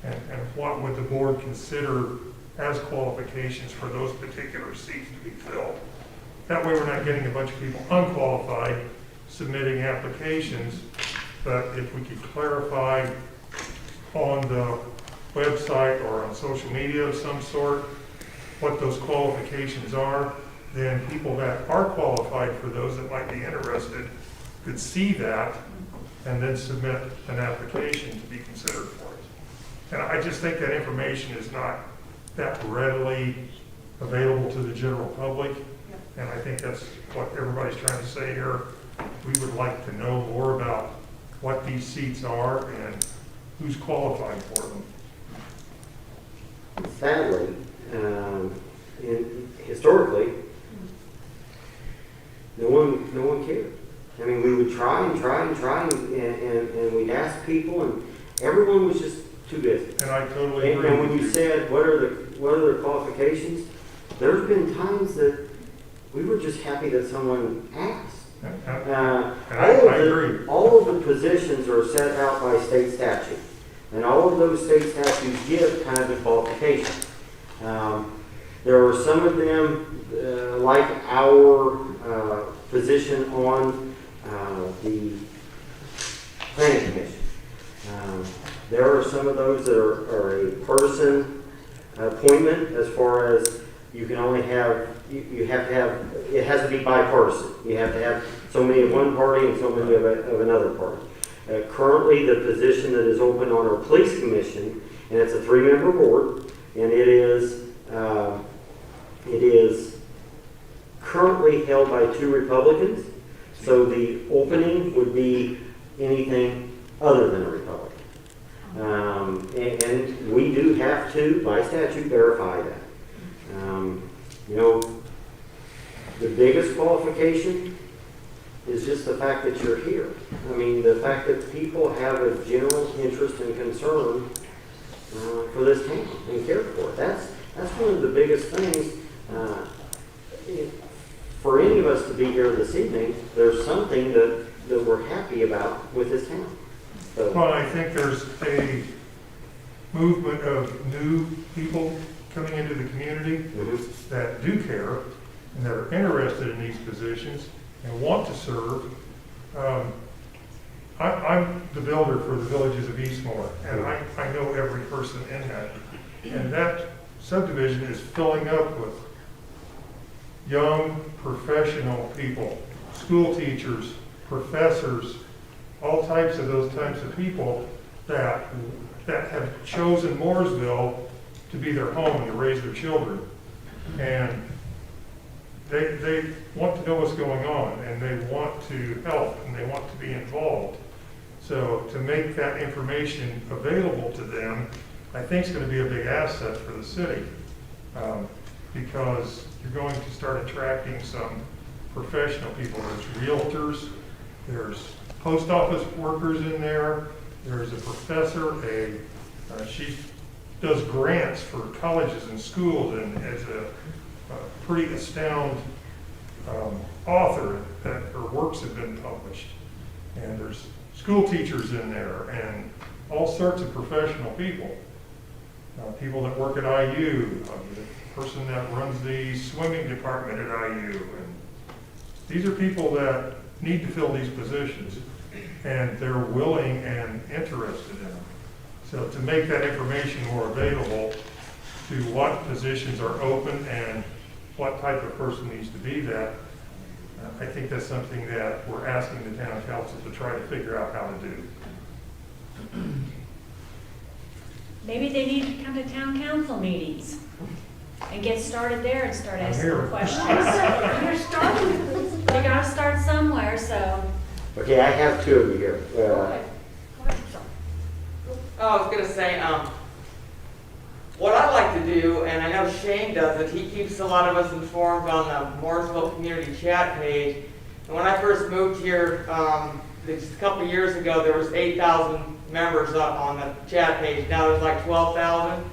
And what would the board consider as qualifications for those particular seats to be filled? That way we're not getting a bunch of people unqualified submitting applications, but if we could clarify on the website or on social media of some sort what those qualifications are, then people that are qualified for those that might be interested could see that and then submit an application to be considered for it. And I just think that information is not that readily available to the general public. And I think that's what everybody's trying to say here. We would like to know more about what these seats are and who's qualified for them. Sadly, historically, no one cared. I mean, we would try and we'd ask people, and everyone was just too busy. And I totally agree. And when you said, what are their qualifications, there's been times that we were just happy that someone asked. I agree. All of the positions are set out by state statute, and all of those state statutes give kind of the qualifications. There are some of them, like our position on the planning commission. There are some of those that are a partisan appointment, as far as you can only have, you have to have, it has to be bipartisan. You have to have so many of one party and so many of another party. Currently, the position that is open on our police commission, and it's a 3-member board, and it is currently held by 2 Republicans. So the opening would be anything other than a Republican. And we do have to, by statute, verify that. You know, the biggest qualification is just the fact that you're here. I mean, the fact that people have a general interest and concern for this town and care for it. That's one of the biggest things. For any of us to be here this evening, there's something that we're happy about with this town. So, Well, I think there's a movement of new people coming into the community that do care and that are interested in these positions and want to serve. I'm the builder for the villages of Eastmore, and I know every person in that. And that subdivision is filling up with young professional people, school teachers, professors, all types of those types of people that have chosen Mooresville to be their home and to raise their children. And they want to know what's going on, and they want to help, and they want to be involved. So to make that information available to them, I think is going to be a big asset for the city, because you're going to start attracting some professional people. There's realtors, there's post office workers in there, there's a professor, she does grants for colleges and schools, and is a pretty astounding author that her works have been published. And there's school teachers in there and all sorts of professional people. People that work at IU, the person that runs the swimming department at IU. And these are people that need to fill these positions, and they're willing and interested in them. So to make that information more available to what positions are open and what type of person needs to be that, I think that's something that we're asking the town council to try to figure out how to do. Maybe they need to come to town council meetings and get started there and start asking here. questions. You're starting, they gotta start somewhere, so. Okay, I have two of you here. I was gonna say, what I like to do, and I know Shane does it, he keeps a lot of us informed on the Mooresville Community Chat page. And when I first moved here, just a couple of years ago, there was 8,000 members up on the chat page. Now there's like 12,000.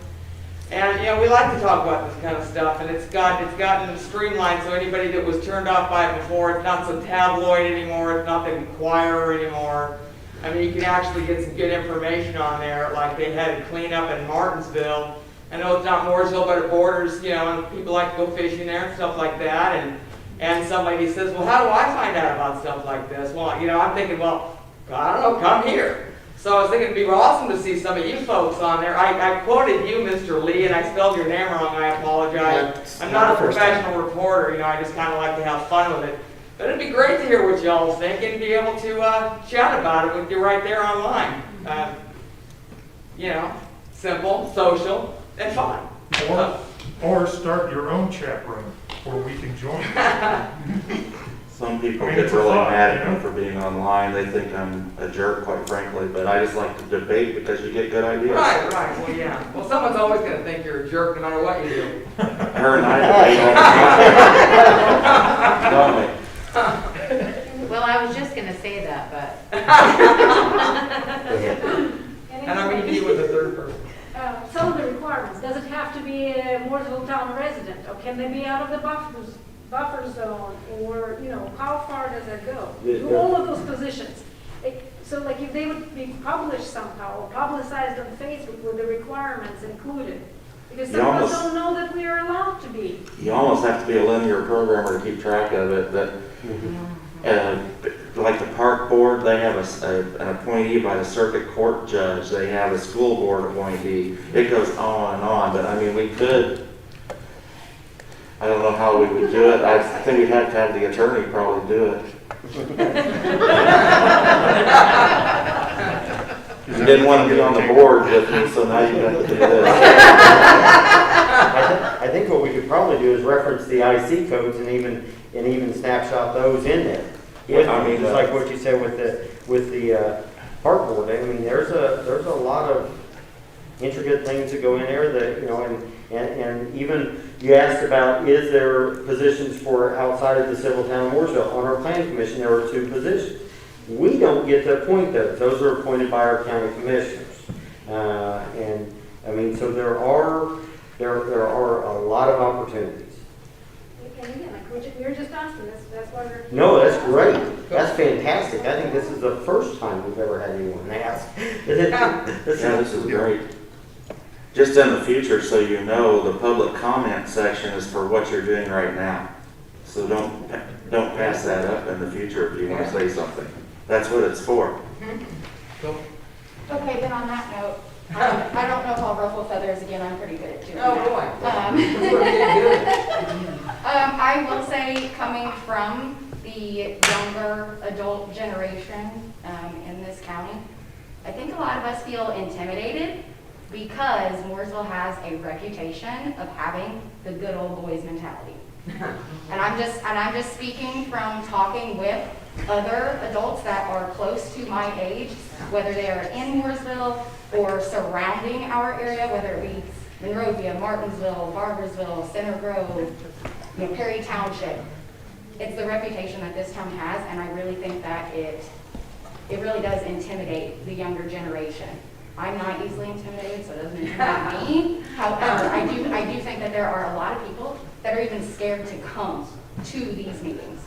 And you know, we like to talk about this kind of stuff, and it's gotten streamlined, so anybody that was turned off by it before, it's not so tabloid anymore, it's not the Inquirer anymore. I mean, you can actually get some good information on there, like they had a cleanup in Martinsville. I know it's not Mooresville, but it borders, you know, and people like to go fishing there and stuff like that. And somebody says, well, how do I find out about stuff like this? Well, you know, I'm thinking, well, I don't know, come here. So I was thinking it'd be awesome to see some of you folks on there. I quoted you, Mr. Lee, and I spelled your name wrong. I apologize. I'm not a professional reporter. You know, I just kind of like to have fun with it. But it'd be great to hear what y'all think and be able to chat about it with you right there online. You know, simple, social, and fun. Or start your own chat room where we can join. Some people I mean, get it's a really thought, mad at you me know? for being online. They think I'm a jerk, quite frankly, but I just like to debate because you get good ideas. Right. Well, yeah. Well, someone's always going to think you're a jerk no matter what you do. Her and I debate all the time. Don't we? Well, I was just gonna say that, but. And I'm going to you with the third person. Some of the requirements, does it have to be a Mooresville town resident, or can they be out of the buffer zone, or, you know, how far does that go? To all of those positions. So like if they would be published somehow, or publicized on Facebook with the requirements included, because some of us don't know that we are allowed to be. You almost have to be a linear programmer to keep track of it. Like the park board, they have an appointee by the circuit court judge. They have a school board appointee. It goes on and on. But I mean, we could. I don't know how we would do it. I think we'd have to have the attorney probably do it. You didn't want to be on the board with me, so now you have to do this. I think what we could probably do is reference the IC codes and even snapshot those in there. Yeah, I mean, just like what you said with the park board. I mean, there's a lot of intricate things that go in there that, you know, and even you asked about, is there positions for outside of the civil town of Mooresville? On our planning commission, there were 2 positions. We don't get to appoint those. Those are appointed by our county commissioners. And I mean, so there are a lot of opportunities. And again, like we were just asking, that's why we're. No, that's great. That's fantastic. I think this is the first time we've ever had anyone ask. This is great. Just in the future, so you know, the public comment section is for what you're doing right now. So don't pass that up in the future if you want to say something. That's what it's for. Okay, then on that note, I don't know if I'll ruffle feathers again, I'm pretty good at doing Oh, that. boy. We're getting good. I will say, coming from the younger adult generation in this county, I think a lot of us feel intimidated because Mooresville has a reputation of having the good old boys mentality. And I'm just speaking from talking with other adults that are close to my age, whether they are in Mooresville or surrounding our area, whether it be Monrovia, Martinsville, Barbersville, Center Grove, Perry Township. It's the reputation that this town has, and I really think that it really does intimidate the younger generation. I'm not easily intimidated, so it doesn't intimidate me. However, I do think that there are a lot of people that are even scared to come to these meetings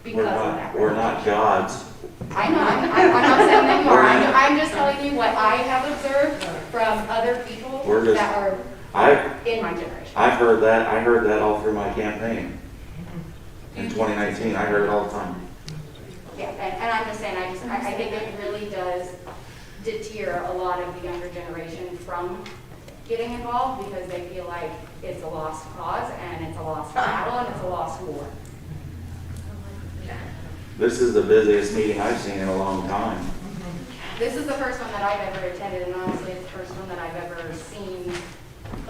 because of that. We're not gods. I know, I'm not saying that you are. I'm just telling you what I have observed from other people that are in my generation. I heard that all through my campaign. In 2019, I heard it all the time. Yeah, and I'm just saying, I think it really does deter a lot of the younger generation from getting involved because they feel like it's a lost cause and it's a lost battle and it's a lost war. This is the busiest meeting I've seen in a long time. This is the first one that I've ever attended, and honestly, it's the first one that I've ever seen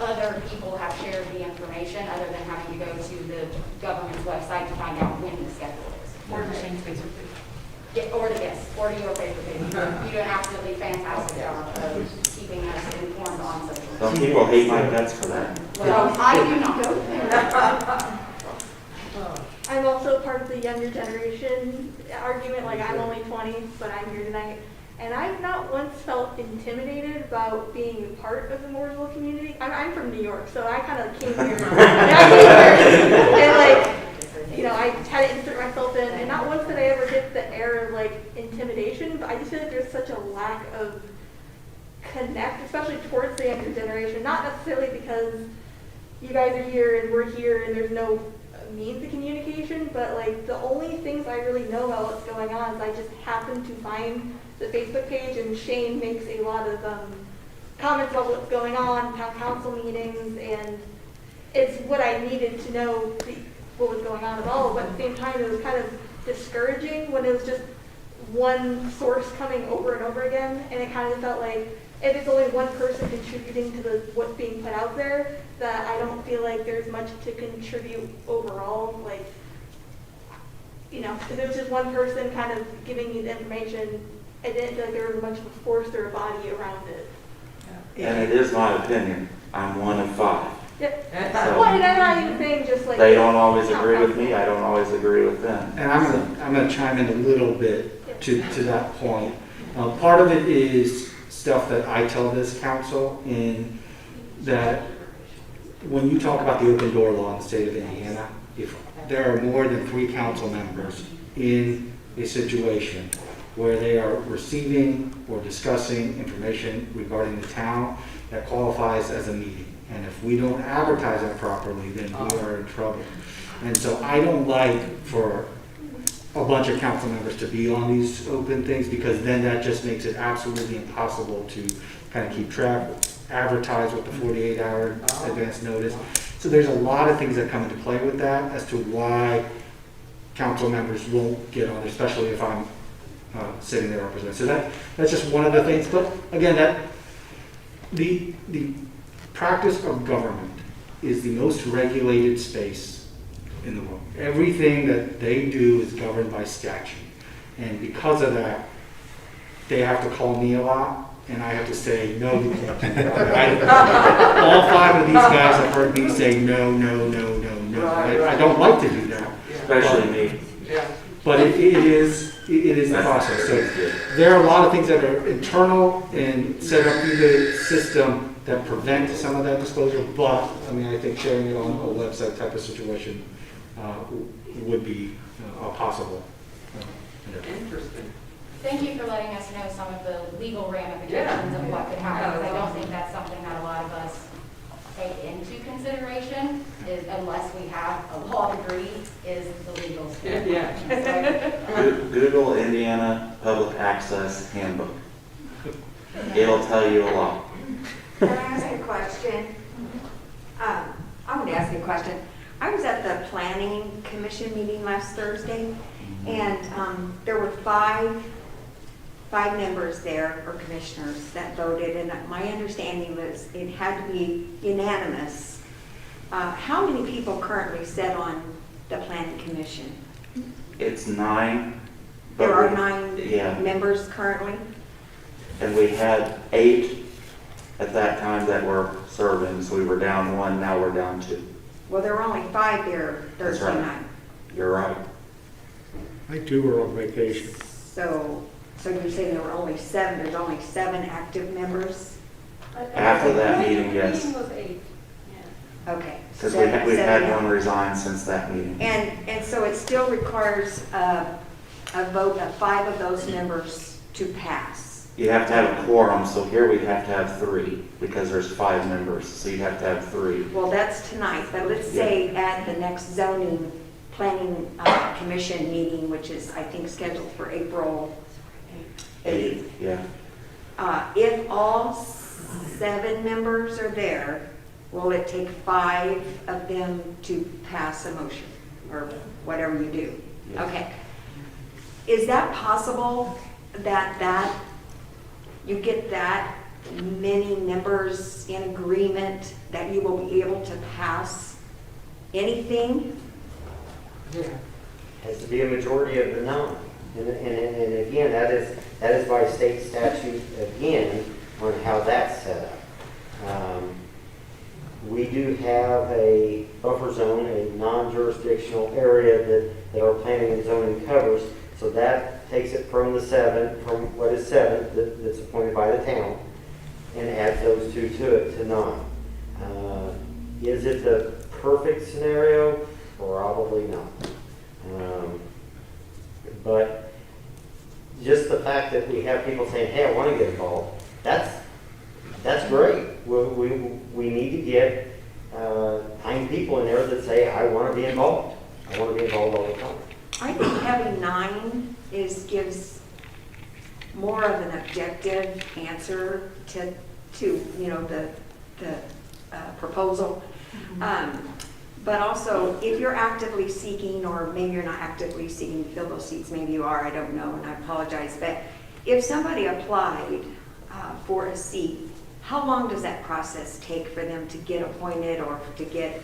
other people have shared the information other than having to go to the government's website to find out when the schedule is. Or to Shane's Facebook page. Yeah, or to your Facebook page. You do an absolutely fantastic job of keeping us informed on social media. Some people hate my guts for that. Well, I do not. I'm also part of the younger generation argument, like I'm only 20, but I'm here tonight. And I've not once felt intimidated about being a part of the Mooresville community. I'm from New York, so I kind of came here. And I had to insert myself in. And not once did I ever get the air of intimidation, but I just feel like there's such a lack of connect, especially towards the younger generation. Not necessarily because you guys are here and we're here and there's no means of communication, but the only things I really know about what's going on is I just happen to find the Facebook page, and Shane makes a lot of comments about what's going on, town council meetings, and it's what I needed to know what was going on at all. But at the same time, it was kind of discouraging when it was just one source coming over and over again, and it kind of felt like if it's only one person contributing to what's being put out there, that I don't feel like there's much to contribute overall. If it was just one person kind of giving you the information, I didn't feel like there was much of a force or a body around it. And it is my opinion. I'm one of 5. Yeah. So, well, and I'm not even saying just they don't always agree with me. I don't always agree with them. And I'm gonna chime in a little bit to that point. Part of it is stuff that I tell this council in that when you talk about the open door law in the state of Indiana, if there are more than 3 council members in a situation where they are receiving or discussing information regarding the town, that qualifies as a meeting. And if we don't advertise that properly, then we are in trouble. And so I don't like for a bunch of council members to be on these open things, because then that just makes it absolutely impossible to kind of keep track, advertise with the 48-hour advance notice. So there's a lot of things that come into play with that as to why council members won't get on, especially if I'm sitting there representing. So that's just one of the things. But again, that the practice of government is the most regulated space in the world. Everything that they do is governed by statute. And because of that, they have to call me a lot, and I have to say, no, you can't do that. All 5 of these guys have heard me say no, no, no, no, no. I don't like to do that. Especially me. But it is the process. So there are a lot of things that are internal and set up through the system that prevent some of that disclosure. But I mean, I think sharing it on a website type of situation would be possible. Interesting. Thank you for letting us know some of the legal ramifications of what could happen, because I don't think that's something that a lot of us take into consideration, is unless we have a law degree, is the legal stuff. Yeah. Google Indiana public access handbook. It'll tell you a lot. Can I ask a question? I want to ask you a question. I was at the planning commission meeting last Thursday, and there were five members there, or commissioners, that voted, and my understanding was it had to be unanimous. How many people currently sit on the planning commission? It's 9. but There are we- 9 Yeah, members currently? and we had 8 at that time that were serving, so we were down 1, now we're down 2. Well, there were only 5 there That's Thursday right. night. You're right. I think 2 were on vacation. So you're saying there were only 7, there's only 7 active members? After that meeting, yes. Meeting was 8. Okay. Because seven- we've had seven. one resign since that meeting. And so it still requires a vote of 5 of those members to pass. You have to have a quorum, so here we'd have to have 3, because there's 5 members, so you'd have to have 3. Well, that's tonight, but let's say at the next zoning planning commission meeting, which is, I think, scheduled for April 8th. Yeah. If all 7 members are there, will it take 5 of them to pass a motion, or whatever you do? Yes. Okay. Is that possible that you get that many members in agreement that you will be able to pass anything? Has to be a majority of the 9. And again, that is by state statute again on how that's set up. We do have a buffer zone, a non-jurisdictional area that our planning and zoning covers. So that takes it from the 7, from what is 7 that's appointed by the town, and adds those 2 to it to 9. Is it the perfect scenario? Probably not. But just the fact that we have people saying, "Hey, I want to get involved," that's great. We need to get 9 people in there that say, "I want to be involved. I want to be involved all the time." I think having 9 gives more of an objective answer to the proposal. But also, if you're actively seeking, or maybe you're not actively seeking to fill those seats, maybe you are, I don't know, and I apologize, but if somebody applied for a seat, how long does that process take for them to get appointed, or to get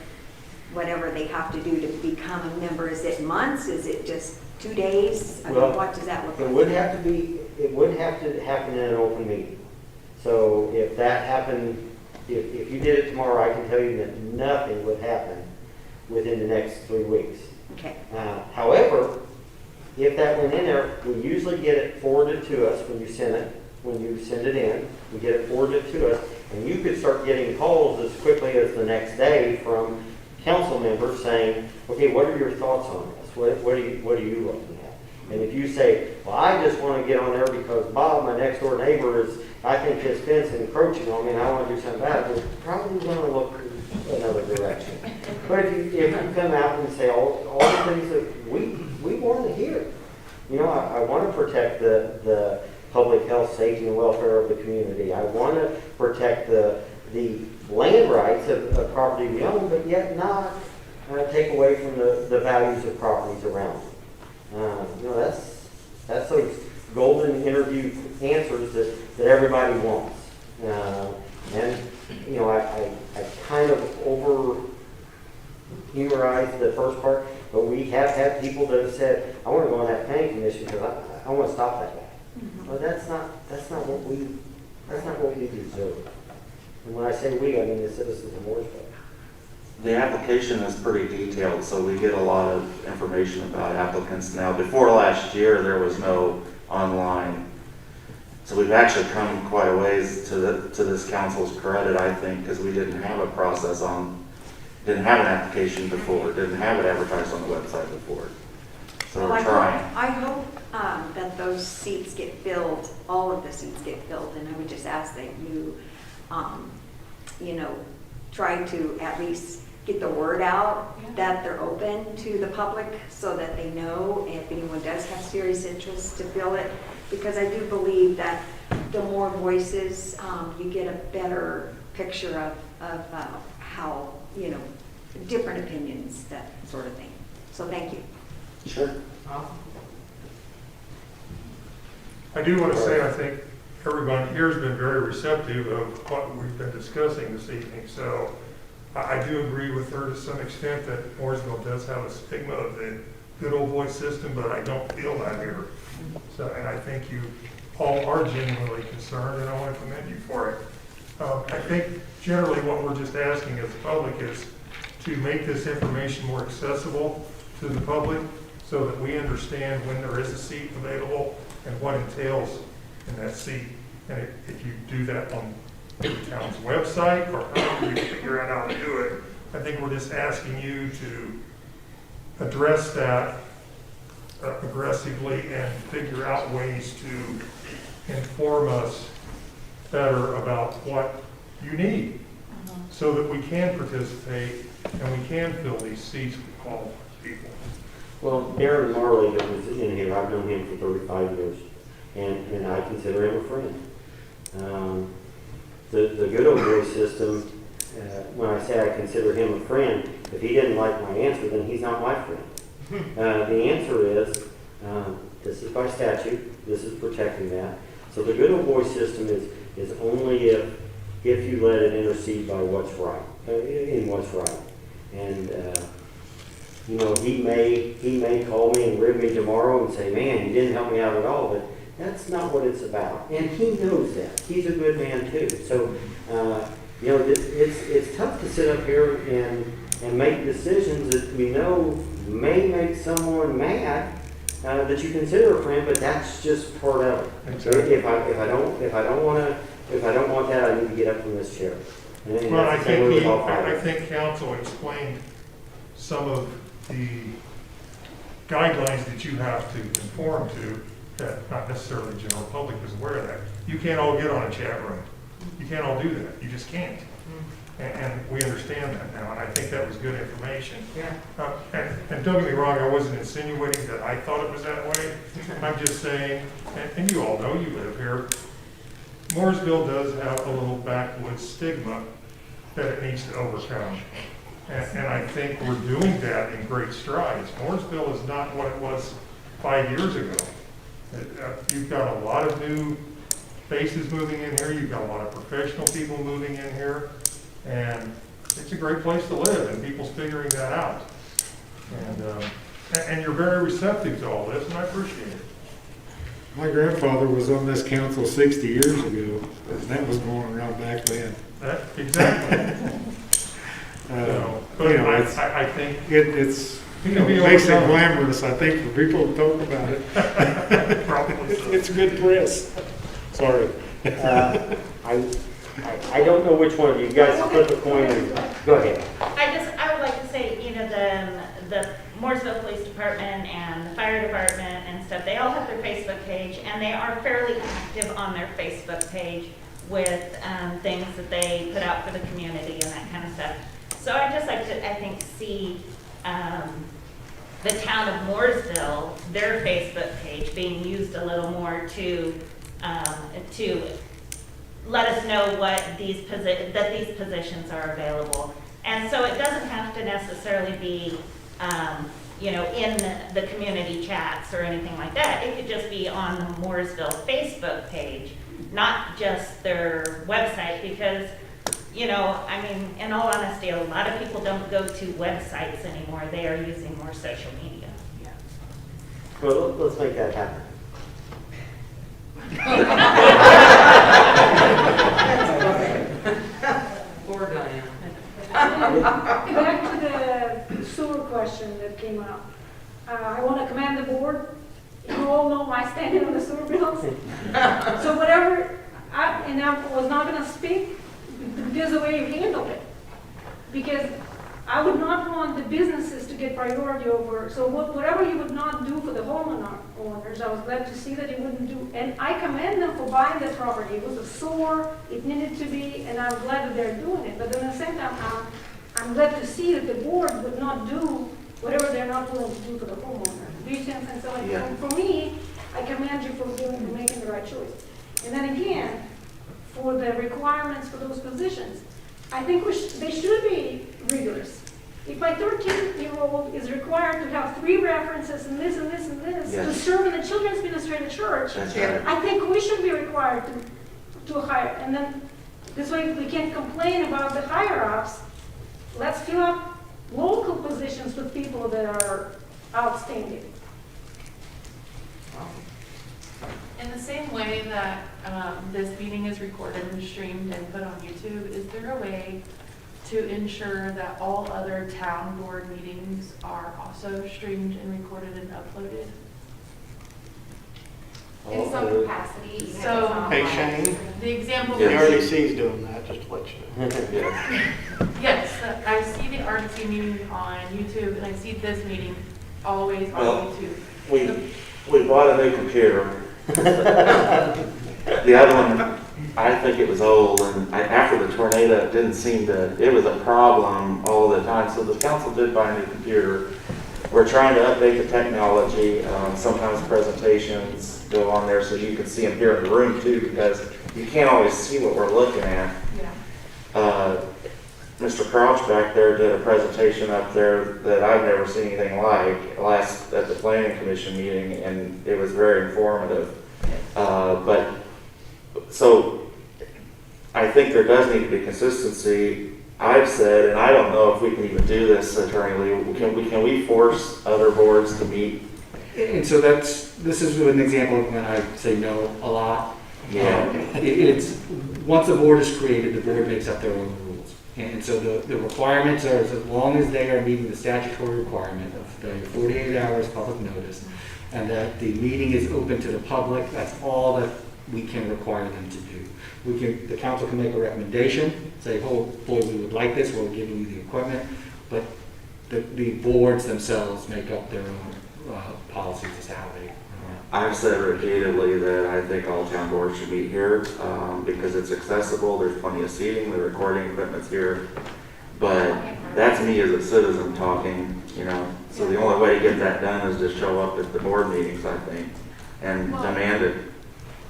whatever they have to do to become a member? Is it months? Is it just 2 days? I mean, what does that look like? It would have to happen in an open meeting. So if that happened, if you did it tomorrow, I can tell you that nothing would happen within the next 3 weeks. Okay. However, if that went in there, we usually get it forwarded to us when you send it. When you send it in, we get it forwarded to us, and you could start getting calls as quickly as the next day from council members saying, "Okay, what are your thoughts on this? What are you looking at?" And if you say, "Well, I just want to get on there because Bob, my next door neighbor, I think his fence is encroaching on me and I want to do something about it," we're probably going to look another direction. But if you come out and say all the things that we want to hear, I want to protect the public health, safety, and welfare of the community. I want to protect the land rights of property we own, but yet not take away from the values of properties around it. That's those golden interview answers that everybody wants. I kind of over humorized the first part, but we have had people that have said, "I want to go on that planning commission because I want to stop that guy." Well, that's not what we deserve. And when I say we, I mean the citizens of Mooresville. The application is pretty detailed, so we get a lot of information about applicants now. Before last year, there was no online. So we've actually come quite a ways to this council's credit, I think, because we didn't have a process didn't have an application before, didn't have it advertised on the website before. So we're trying. I hope that those seats get filled, all of the seats get filled, and I would just ask that you, try to at least get the word out that they're open to the public so that they know if anyone does have serious interest to fill it. because I do believe that the more voices, you get a better picture of how, you know, different opinions, that sort of thing. So thank you. Sure. I do want to say, I think everyone here has been very receptive of what we've been discussing this evening. So I do agree with her to some extent that Mooresville does have a stigma of the good old boy system, but I don't feel that here. So, and I think you all are genuinely concerned, and I want to commend you for it. I think generally what we're just asking as the public is to make this information more accessible to the public so that we understand when there is a seat available and what entails in that seat. And if you do that on the town's website or however you figure out how to do it, I think we're just asking you to address that aggressively and figure out ways to inform us better about what you need so that we can participate and we can fill these seats with qualified people. Well, Aaron Marley that was in here, I've known him for 35 years, and I consider him a friend. The good old boy system, when I say I consider him a friend, if he didn't like my answer, then he's not my friend. The answer is, this is by statute, this is protecting that. So the good old boy system is only if you let it intercede by what's right, in what's right. And you know, he may call me and rib me tomorrow and say, man, you didn't help me out at all, but that's not what it's about. And he knows that. He's a good man too. So, you know, it's tough to sit up here and make decisions that we know may make someone mad that you consider a friend, but that's just part of it. Exactly. If I don't want that, I need to get up from this chair. And Well, that's the same way with all five. I think council explained some of the guidelines that you have to conform to that not necessarily the general public is aware of that. You can't all get on a chat room. You can't all do that. You just can't. And we understand that now, and I think that was good information. Yeah. And don't get me wrong, I wasn't insinuating that I thought it was that way. I'm just saying, and you all know, you live here, Mooresville does have a little backwoods stigma that it needs to overcome. And I think we're doing that in great strides. Mooresville is not what it was 5 years ago. You've got a lot of new faces moving in here. You've got a lot of professional people moving in here. And it's a great place to live, and people's figuring that out. And you're very receptive to all this, and I appreciate it. My grandfather was on this council 60 years ago, and that was going around back then. Exactly. But you know, I think it's you know, it makes it glamorous, I think, for people to talk about it. Probably so. It's good press. Sorry. I don't know which one of you guys flip a coin. Go ahead. I would like to say, you know, the Mooresville Police Department and the Fire Department and stuff, they all have their Facebook page, and they are fairly active on their Facebook page with things that they put out for the community and that kind of stuff. So I'd just like to, I think, see the town of Mooresville, their Facebook page being used a little more to let us know what these positions are available. And so it doesn't have to necessarily be, you know, in the community chats or anything like that. It could just be on the Mooresville Facebook page, not just their website, because, you know, I mean, in all honesty, a lot of people don't go to websites anymore. They are using more social media. Well, let's make that happen. Poor Diane. Back to the sewer question that came up. I want to commend the board. You all know my standing on the sewer bills. So whatever, I was not going to speak because of the way you handled it. Because I would not want the businesses to get priority over, so whatever you would not do for the homeowners, I was glad to see that you wouldn't do, and I commend them for buying the property. It was a sore, it needed to be, and I'm glad that they're doing it. But at the same time, I'm glad to see that the board would not do whatever they're not willing to do for the homeowner. Do you see what I'm saying? So like, for me, I commend you for making the right choice. And then again, for the requirements for those positions, I think they should be rigorous. If my 13-year-old is required to have 3 references and this and this and this to Yes. serve in the children's ministry in the church, That's right. I think we should be required to hire. And then this way we can't complain about the higher-ups. Let's fill up local positions with people that are outstanding. In the same way that this meeting is recorded and streamed and put on YouTube, is there a way to ensure that all other town board meetings are also streamed and recorded and uploaded? In some capacity. even if it's So- not Hey, live. Shane, The example. the RDC's doing that, just to let you know. Yes. Yes, I see the RDC meeting on YouTube and I see this meeting always on Well, YouTube. We bought a new computer. The other one, I think it was old, and after the tornado, it didn't seem to, it was a problem all the time. So the council did buy a new computer. We're trying to update the technology. Sometimes presentations go on there so you can see them here in the room too, because you can't always see what we're looking at. Yeah. Mr. Crouch back there did a presentation up there that I've never seen anything like last at the planning commission meeting, and it was very informative. So I think there does need to be consistency. I've said, and I don't know if we can even do this, Attorney Lee, can we force other boards to meet? And so this is an example of when I say no a lot. Yeah. It's, once a board is created, the board makes up their own rules. And so the requirements are, as long as they are meeting the statutory requirement of the 48 hours public notice, and that the meeting is open to the public, that's all that we can require them to do. The council can make a recommendation, say, oh, boy, we would like this, we're giving you the equipment, but the boards themselves make up their own policies as to how they. I've said repeatedly that I think all town boards should meet here because it's accessible, there's plenty of seating, the recording equipment's here. But that's me as a citizen talking, you know. So the only way to get that done is to show up at the board meetings, I think, and demand it.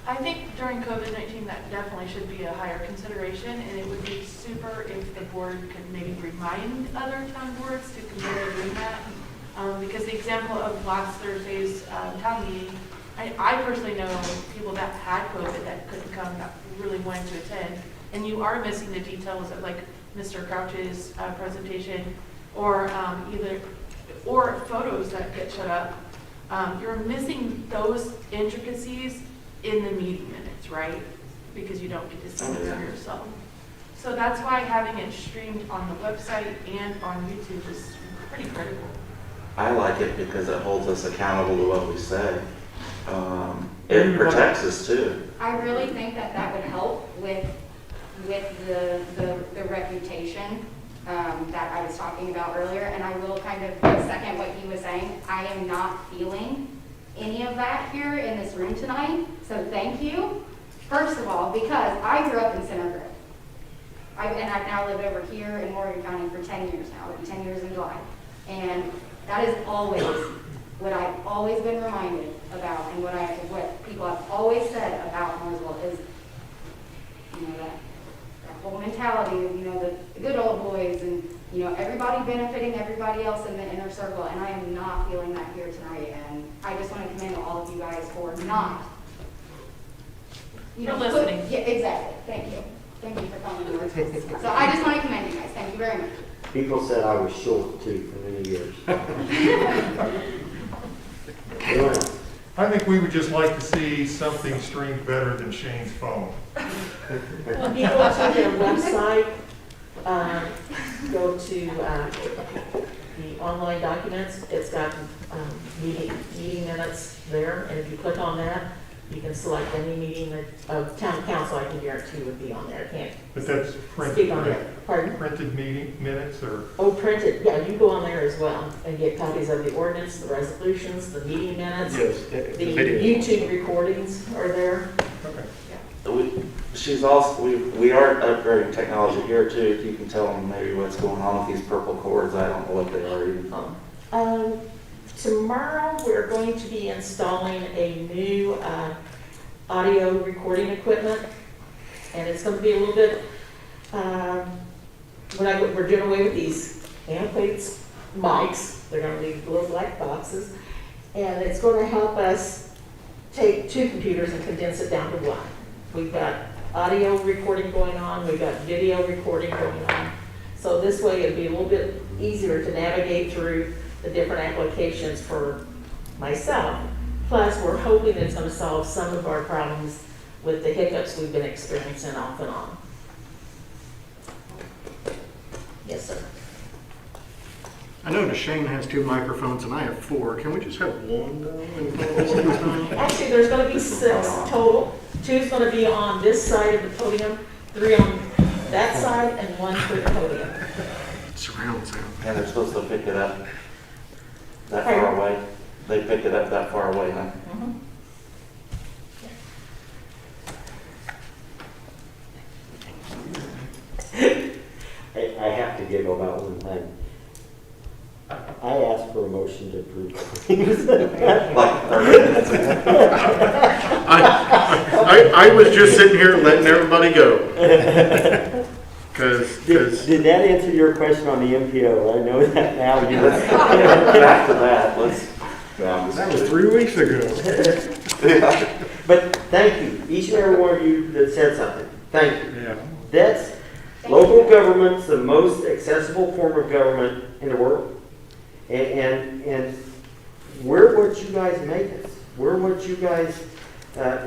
I think during COVID-19 that definitely should be a higher consideration, and it would be super if the board could maybe remind other town boards to consider doing that. Because the example of last Thursday's town meeting, I personally know people that had COVID that couldn't come, that really wanted to attend, and you are missing the details of like Mr. Crouch's presentation, or or photos that get shut up. You're missing those intricacies in the meeting minutes, right? Because you don't get to see them for yourself. So that's why having it streamed on the website and on YouTube is pretty critical. I like it because it holds us accountable to what we say. It protects us too. I really think that would help with the reputation that I was talking about earlier, and I will kind of second what he was saying. I am not feeling any of that here in this room tonight, so thank you. First of all, because I grew up in Centerville. And I've now lived over here in Morgan County for 10 years now. It'll be 10 years in July. And that is always what I've always been reminded about, and what people have always said about Mooresville is, you know, that whole mentality of, you know, the good old boys and, you know, everybody benefiting everybody else in the inner circle. And I am not feeling that here tonight. And I just want to commend all of you guys for not, you know, listening. Yeah, exactly. Thank you. Thank you for coming to work. So I just want to commend you guys. Thank you very much. People said I was short too for many years. I think we would just like to see something streamed better than Shane's phone. When you go to their website, go to the online documents, it's got meeting minutes there, and if you click on that, you can select any meeting of town council, I can guarantee would be on there. Can't But that's speak printed, on it. Pardon? printed meeting minutes or? Oh, printed, yeah, you go on there as well and get copies of the ordinance, the resolutions, the meeting minutes. Yes, The the video. YouTube recordings are there. Okay. We are upgrading technology here too. If you can tell them maybe what's going on with these purple cords, I don't know what they are even. tomorrow, we're going to be installing a new audio recording equipment, and it's going to be a little bit, we're doing away with these antiquated mics. They're going to be little black boxes, and it's going to help us take 2 computers and condense it down to 1. We've got audio recording going on, we've got video recording going on. So this way it'll be a little bit easier to navigate through the different applications for myself. Plus, we're hoping it's going to solve some of our problems with the hiccups we've been experiencing off and on. Yes, sir. I noticed Shane has 2 microphones and I have 4. Can we just have one though? Actually, there's going to be 6 total. 2's going to be on this side of the podium, 3 on that side, and 1 for the podium. Surround sound. And they're supposed to pick it up that far away? They pick it up that far away, huh? Mm-hmm. I have to giggle about one thing. I asked for a motion to approve claims. I was just sitting here letting everybody go. Did that answer your question on the MPO? I know that now. Back to that, that was 3 weeks ago. But thank you, each and every one of you that said something. Thank you. Yeah. That's local government's the most accessible form of government in the world. And we're what you guys make us. We're what you guys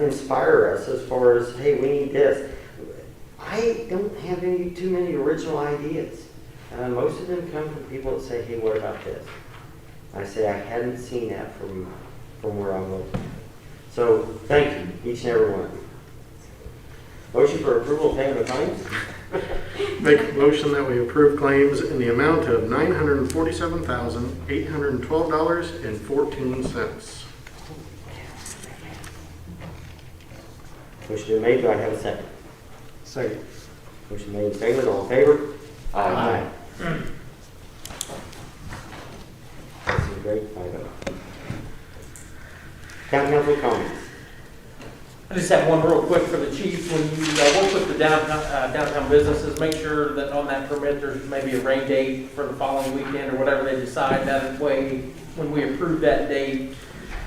inspire us as far as, hey, we need this. I don't have too many original ideas. Most of them come from people that say, hey, what about this? I say, I hadn't seen that from where I'm looking. So thank you, each and every one. Motion for approval of payment of claims? Make a motion that we approve claims in the amount of $947,812.14. Motion been made, do I have a second? Second. Motion made and seconded, all in favor? Aye. That's a great 5-0. Town council comments. I just have one real quick for the chief. When you work with the downtown businesses, make sure that on that permit, there's maybe a rain date for the following weekend or whatever they decide. That way, when we approve that date,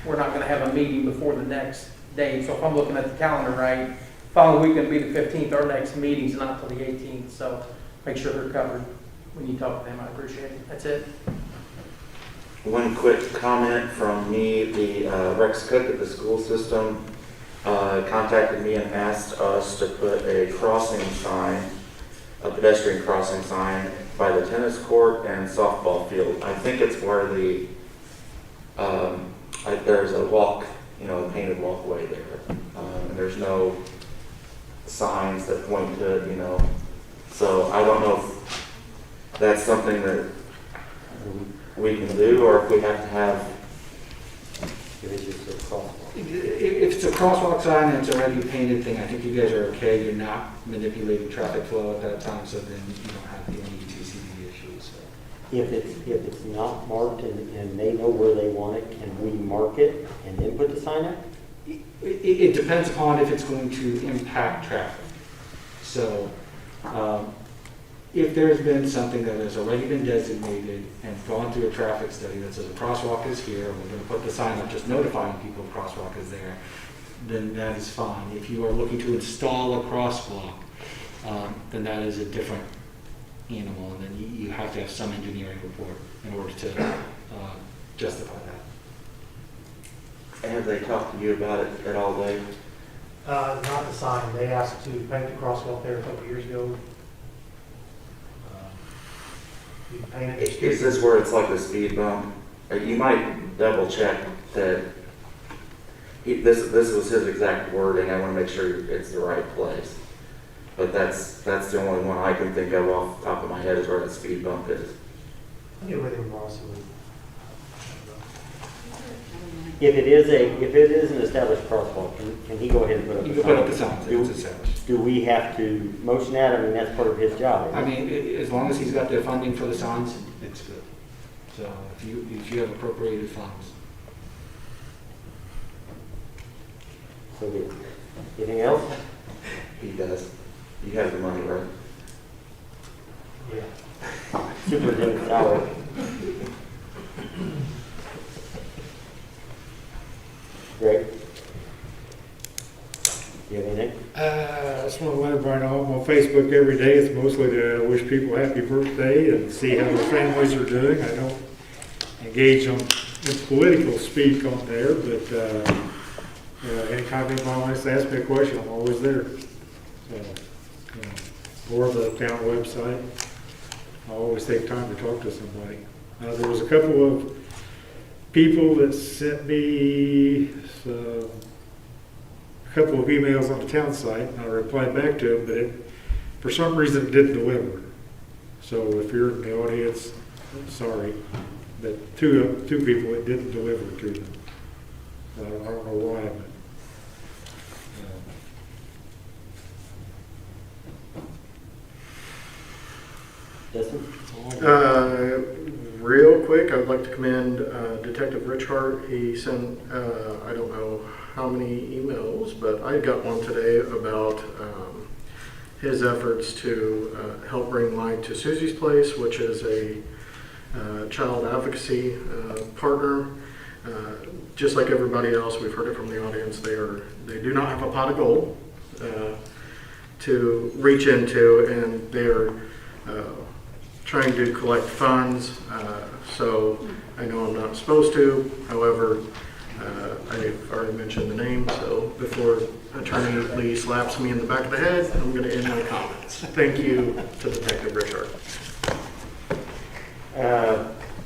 we're not going to have a meeting before the next date. So if I'm looking at the calendar right, following weekend will be the 15th. Our next meeting's not until the 18th. So make sure they're covered when you talk to them. I appreciate it. That's it. One quick comment from me. The Rex Cook at the school system contacted me and asked us to put a crossing sign, a pedestrian crossing sign by the tennis court and softball field. I think it's where the there's a walk, a painted walkway there, and there's no signs that point to, So I don't know if that's something that we can do, or if we have to have. If it's a crosswalk sign and it's already a painted thing, I think you guys are okay. You're not manipulating traffic flow at that time, so then you don't have any TCD issues. So. If it's not marked and they know where they want it, can we mark it and then put the sign up? It depends upon if it's going to impact traffic. So if there's been something that has already been designated and gone through a traffic study that says a crosswalk is here, and we're going to put the sign up just notifying people a crosswalk is there, then that is fine. If you are looking to install a crosswalk, then that is a different animal, and then you have to have some engineering report in order to justify that. Have they talked to you about it at all, Dave? Not the sign. They asked to paint the crosswalk there a couple of years ago. You can paint it. Is this where it's like a speed bump? You might double check that this was his exact wording. I want to make sure it's the right place. But that's the only one I can think of off the top of my head is where the speed bump is. I knew where they were also. If it is an established crosswalk, can he go ahead and put up the sign? You can put up the sign if it's established. Do we have to motion that? I mean, that's part of his job. I mean, as long as he's got the funding for the signs, it's good. So if you have appropriated funds. So good. Anything else? He does. You have the money, right? Yeah. Superintendent salary. Greg? You have anything? I just want to let everybody know I'm on Facebook every day. It's mostly to wish people happy birthday and see how their families are doing. I don't engage in political speak on there, but anytime anybody wants to ask me a question, I'm always there. So, or the town website. I always take time to talk to somebody. There was a couple of people that sent me a couple of emails on the town site, and I replied back to them, but for some reason it didn't deliver. So if you're in the audience, I'm sorry, but two people it didn't deliver to them. I don't know why, but. Real quick, I would like to commend Detective Rich Hart. He sent, I don't know how many emails, but I got one today about his efforts to help bring light to Susie's Place, which is a child advocacy partner. Just like everybody else, we've heard it from the audience, they do not have a pot of gold to reach into, and they're trying to collect funds, so I know I'm not supposed to. However, I've already mentioned the name, so before Attorney Lee slaps me in the back of the head, I'm going to end my comments. Thank you to Detective Richard.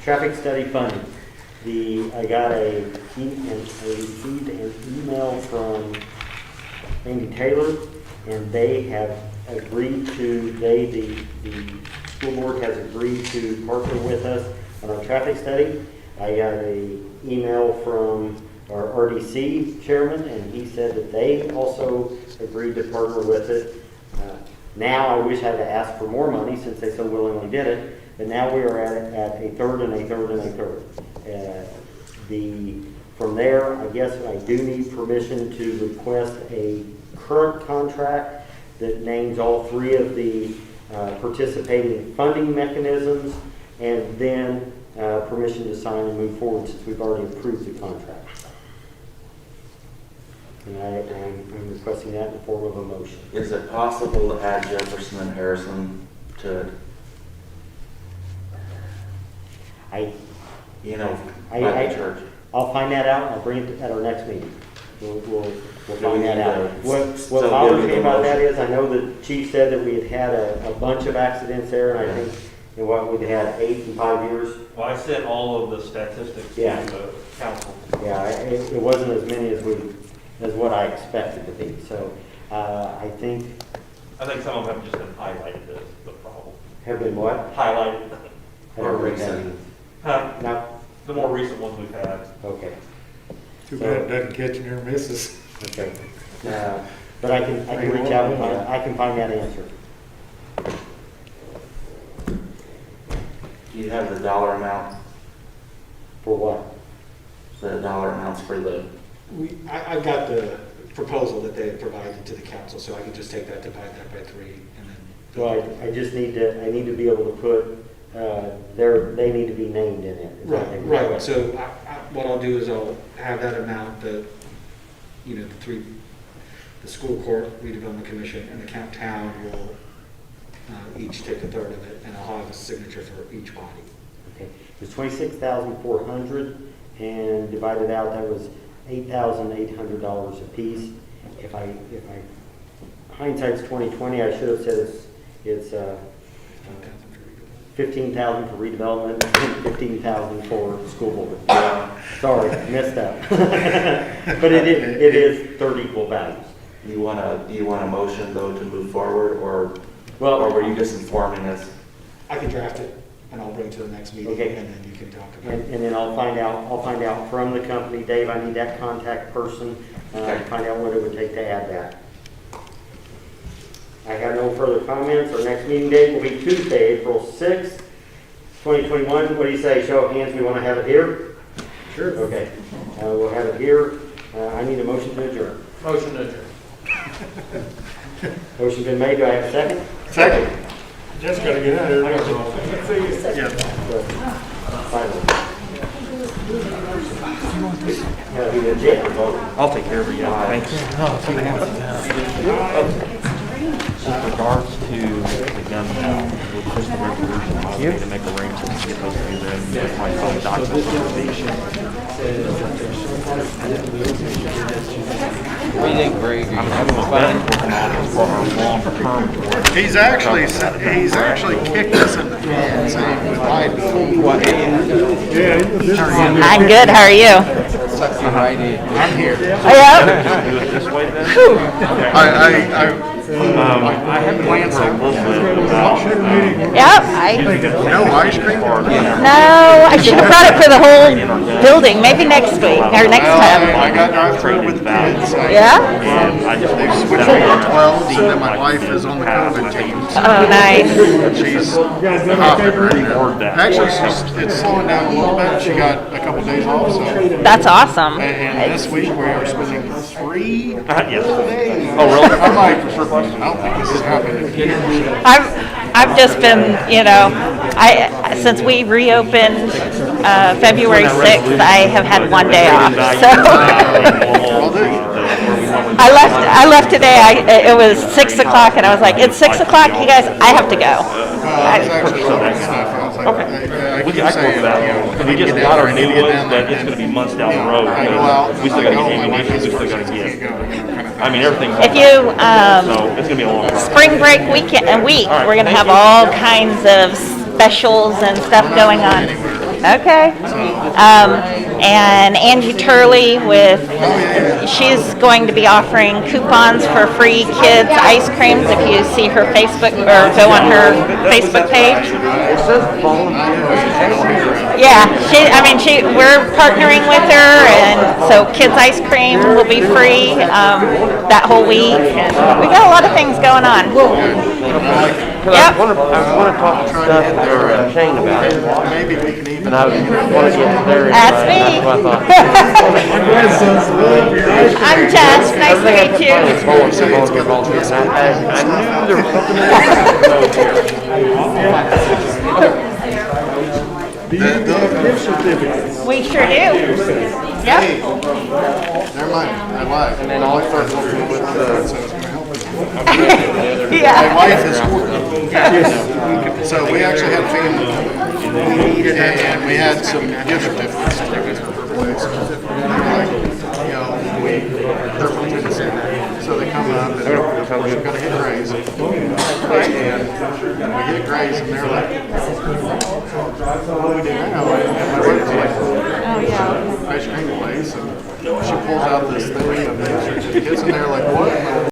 Traffic study funding. I received an email from Andy Taylor, and they have agreed to, the school board has agreed to partner with us on our traffic study. I got an email from our RDC chairman, and he said that they also agreed to partner with it. Now I wish I had to ask for more money since they so willingly did it, but now we are at a third and a third and a third. From there, I guess I do need permission to request a current contract that names all three of the participating funding mechanisms, and then permission to sign and move forward since we've already approved the contract. And I'm requesting that in the form of a motion. Is it possible to add Jefferson and Harrison to it? Church? I'll find that out. I'll bring it at our next meeting. We'll find that out. What bothers me about that is I know the chief said that we had a bunch of accidents there, and I think we'd had 8 in 5 years. Well, I sent all of the statistics to the council. Yeah, it wasn't as many as what I expected to be. So I think some of them have just been highlighted as the problem. Have been what? Highlighted. I don't know that. No. The more recent ones we've had. Okay. Too bad it doesn't catch near misses. Okay. But I can reach out and I can find that answer. Do you have the dollar amount? For what? The dollar amounts for the... I've got the proposal that they provided to the council, so I can just take that, divide that by 3, and then... Well, I need to be able to put, they need to be named in it. Right. So what I'll do is I'll have that amount that, the school court, redevelopment commission, and the town will each take a third of it, and I'll have a signature for each body. Okay. It was $26,400, and divided out, that was $8,800 a piece. If hindsight's 20/20, I should have said it's $15,000 for redevelopment and $15,000 for school board. Sorry, missed that. But it is third equal values. Do you want a motion though to move forward, or were you just informing us? I can draft it and I'll bring it to the next meeting, okay. And then you can talk about it. And then I'll find out from the company, Dave. I need that contact person. Find out what it would take to add that. I have no further comments. Our next meeting date will be Tuesday, April 6th 2021, what do you say? Show of hands, we want to have it here? Sure. Okay, we'll have it here. I need a motion to adjourn. Motion to adjourn. Motion's been made, do I have a second? Second. Just gotta get out of here. Finally. Gotta be legit. I'll take care of it, yeah, thanks. With regards to the gun law, we'll push the resolution, I'll need to make arrangements to get those to them, get my phone documents to What do you think, Greg? I'm having a vet working on it for our long-term. He's actually kicked us in the pants and we lied to him. I'm good, how are you? I'm here. Do it this way then? I haven't glanced at Yep, no ice cream? no, I should have brought it for the whole building, maybe next week, or next time. I got drive-through with the kids. Yeah? They switched me to 12, and then my wife is on the COVID team. Oh, nice. She's hopping right now. Actually, it's slowing down a little bit. She got a couple days off, so. That's awesome. And this week we are spending 3 Yes. days. Oh, really? I'm like, I don't think this is happening again. I've just been, since we reopened February 6th, I have had 1 day off, so. I left today, it was 6 o'clock, and I was like, it's 6 o'clock, you guys, I have to go. Okay. I can work that. We just got our new ones, but it's gonna be months down the road. We still gotta get ammunition, we still gotta get, I mean, everything's. If you, So it's gonna be a long process. spring break week, we're gonna have all kinds of specials and stuff going on. Okay. And Angie Turley she's going to be offering coupons for free kids ice creams if you see her Facebook or go on her Facebook page. Yeah, we're partnering with her, and so kids ice cream will be free that whole week. And we got a lot of things going on. Yep. I want to talk to Steph or Shane about it. Maybe we can even. And I want to get there. That's me. That's what I thought. I'm Jess. Nice to meet you. I knew there was something. We sure do. Yep. Never mind, I lied. And then I'll start working with Yeah. My wife is working. So we actually had family. And we had some gift certificates to give to her place. They're from Tennessee. So they come up and we're going to hit Grays. And we hit Grays and they're like, what do we do now? And my wife was like, ice cream place. And she pulls out this thing of gift certificates and they're like, what?